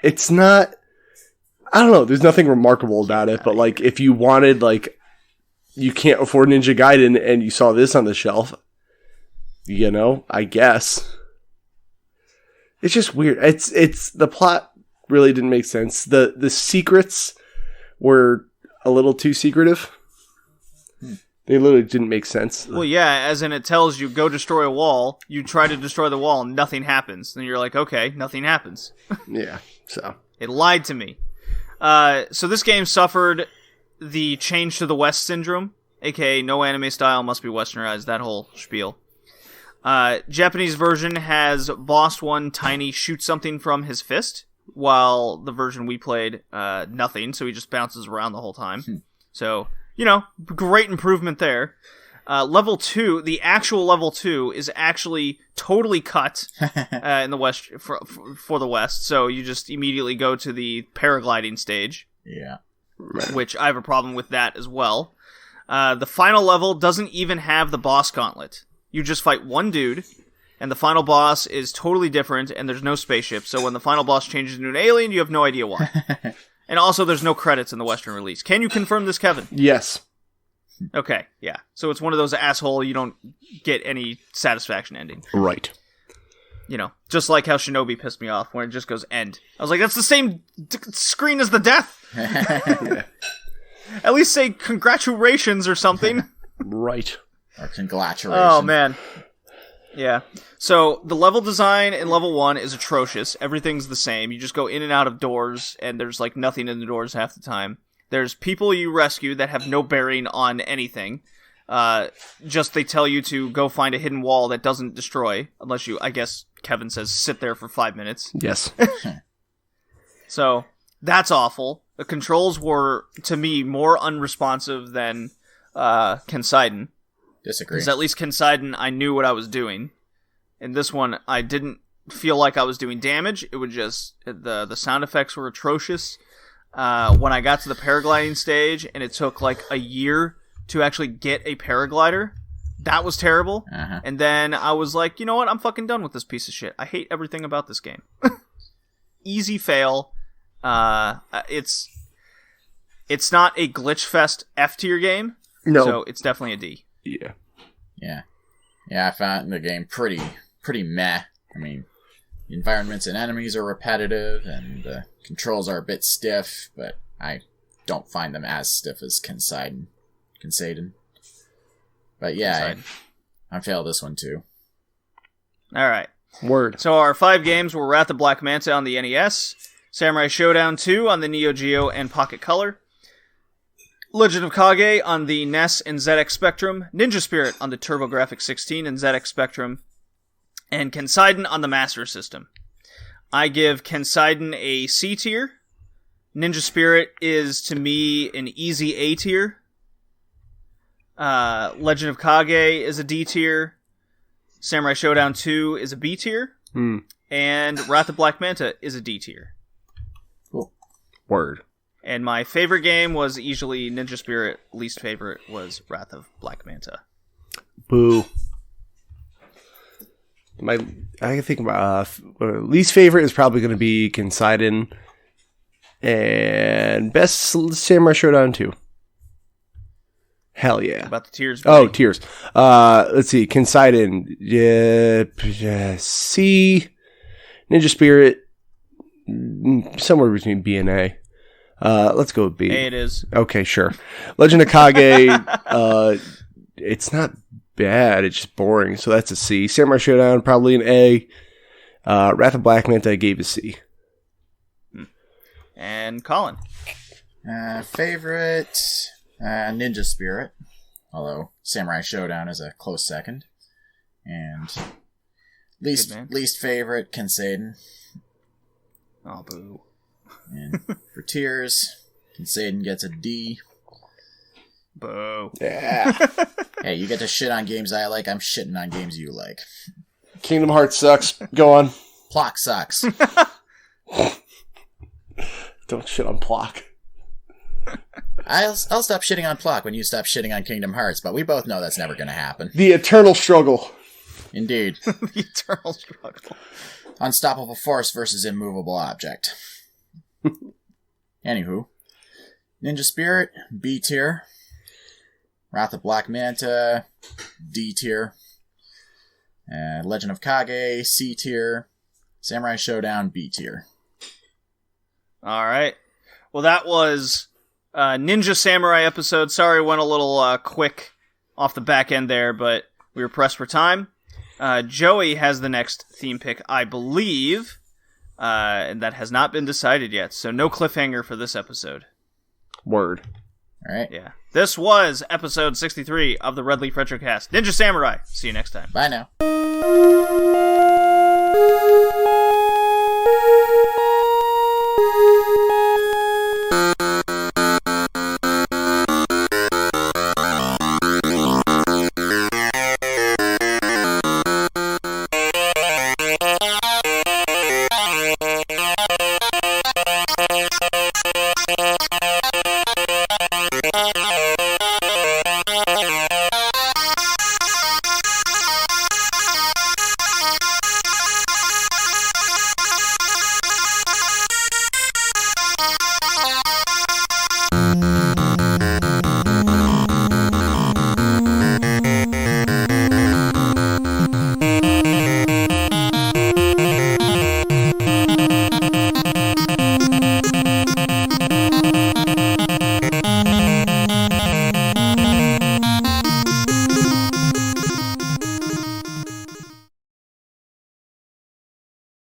it's not. I don't know. There's nothing remarkable about it, but like, if you wanted, like, you can't afford Ninja Gaiden and you saw this on the shelf, I guess. It's just weird. It's the plot really didn't make sense. The secrets were a little too secretive. They literally didn't make sense. Well, yeah, as in it tells you, go destroy a wall. You try to destroy the wall, and nothing happens. And you're like, okay, nothing happens. Yeah, so. It lied to me. So this game suffered the change to the West syndrome, aka no anime style, must be westernized, that whole spiel. Japanese version has Boss 1 Tiny shoot something from his fist, while the version we played, nothing, so he just bounces around the whole time. So, great improvement there. Level 2, the actual level 2, is actually totally cut in the West for the West, so you just immediately go to the paragliding stage. Yeah. Which I have a problem with that as well. The final level doesn't even have the boss gauntlet. You just fight one dude, and the final boss is totally different, and there's no spaceship, so when the final boss changes into an alien, you have no idea why. And also, there's no credits in the Western release. Can you confirm this, Kevin? Yes. Okay, yeah. So it's one of those asshole, you don't get any satisfaction ending. Right. just like how Shinobi pissed me off when it just goes end. I was like, that's the same screen as the death. Yeah. At least say congratulations or something. Right. Or congratulations. Oh, man. Yeah. So the level design in level 1 is atrocious. Everything's the same. You just go in and out of doors, and there's like nothing in the doors half the time. There's people you rescue that have no bearing on anything. Just they tell you to go find a hidden wall that doesn't destroy, unless you, I guess Kevin says, sit there for 5 minutes. Yes. So that's awful. The controls were, to me, more unresponsive than Kenseiden. Disagree. Because at least Kenseiden, I knew what I was doing. In this one, I didn't feel like I was doing damage. It would just... The sound effects were atrocious. When I got to the paragliding stage, and it took like a year to actually get a paraglider, that was terrible. Uh-huh. And then I was like, you know what? I'm fucking done with this piece of shit. I hate everything about this game. Easy fail. It's not a glitch fest F tier game. No. So it's definitely a D. Yeah. Yeah, I found the game pretty meh. I mean, the environments and enemies are repetitive, and the controls are a bit stiff, but I don't find them as stiff as Kenseiden. But yeah, I failed this one too. Alright. Word. So our 5 games were Wrath of Black Manta on the NES, Samurai Shodown 2 on the NeoGeo and Pocket Color, Legend of Kage on the NES and ZX Spectrum, Ninja Spirit on the TurboGrafx 16 and ZX Spectrum, and Kenseiden on the Master System. I give Kenseiden a C tier. Ninja Spirit is, to me, an easy A tier. Legend of Kage is a D tier. Samurai Shodown 2 is a B tier. And Wrath of Black Manta is a D tier. Cool. Word. And my favorite game was easily Ninja Spirit. Least favorite was Wrath of Black Manta. Boo. I can think about least favorite is probably going to be Kenseiden, and best Samurai Shodown 2. Hell yeah! What about the tiers? Oh, tiers. Let's see. Kenseiden, C. Ninja Spirit, somewhere between B and A. Let's go with B. A it is. Okay, sure. Legend of Kage, it's not bad, it's just boring, so that's a C. Samurai Shodown, probably an A. Wrath of Black Manta, I gave a C. And Colin? Favorite, Ninja Spirit, although Samurai Shodown is a close second. And least favorite, Kenseiden. Oh, boo. And for tiers, Kenseiden gets a D. Boo. Yeah. Hey, you get to shit on games I like, I'm shitting on games you like. Kingdom Hearts sucks. Go on. Plock sucks. Don't shit on Plock. I'll stop shitting on Plock when you stop shitting on Kingdom Hearts, but we both know that's never going to happen. The eternal struggle. Indeed. The eternal struggle. Unstoppable force versus immovable object. Anywho. Ninja Spirit, B tier. Wrath of Black Manta, D tier. Legend of Kage, C tier. Samurai Shodown, B tier. Alright. Well, that was Ninja Samurai episode. Sorry, went a little quick off the back end there, but we were pressed for time. Joey has the next theme pick, I believe, and that has not been decided yet, so no cliffhanger for this episode. Word. All right. Yeah. This was episode 63 of the Red Leaf Retrocast. Ninja Samurai. See you next time. Bye now.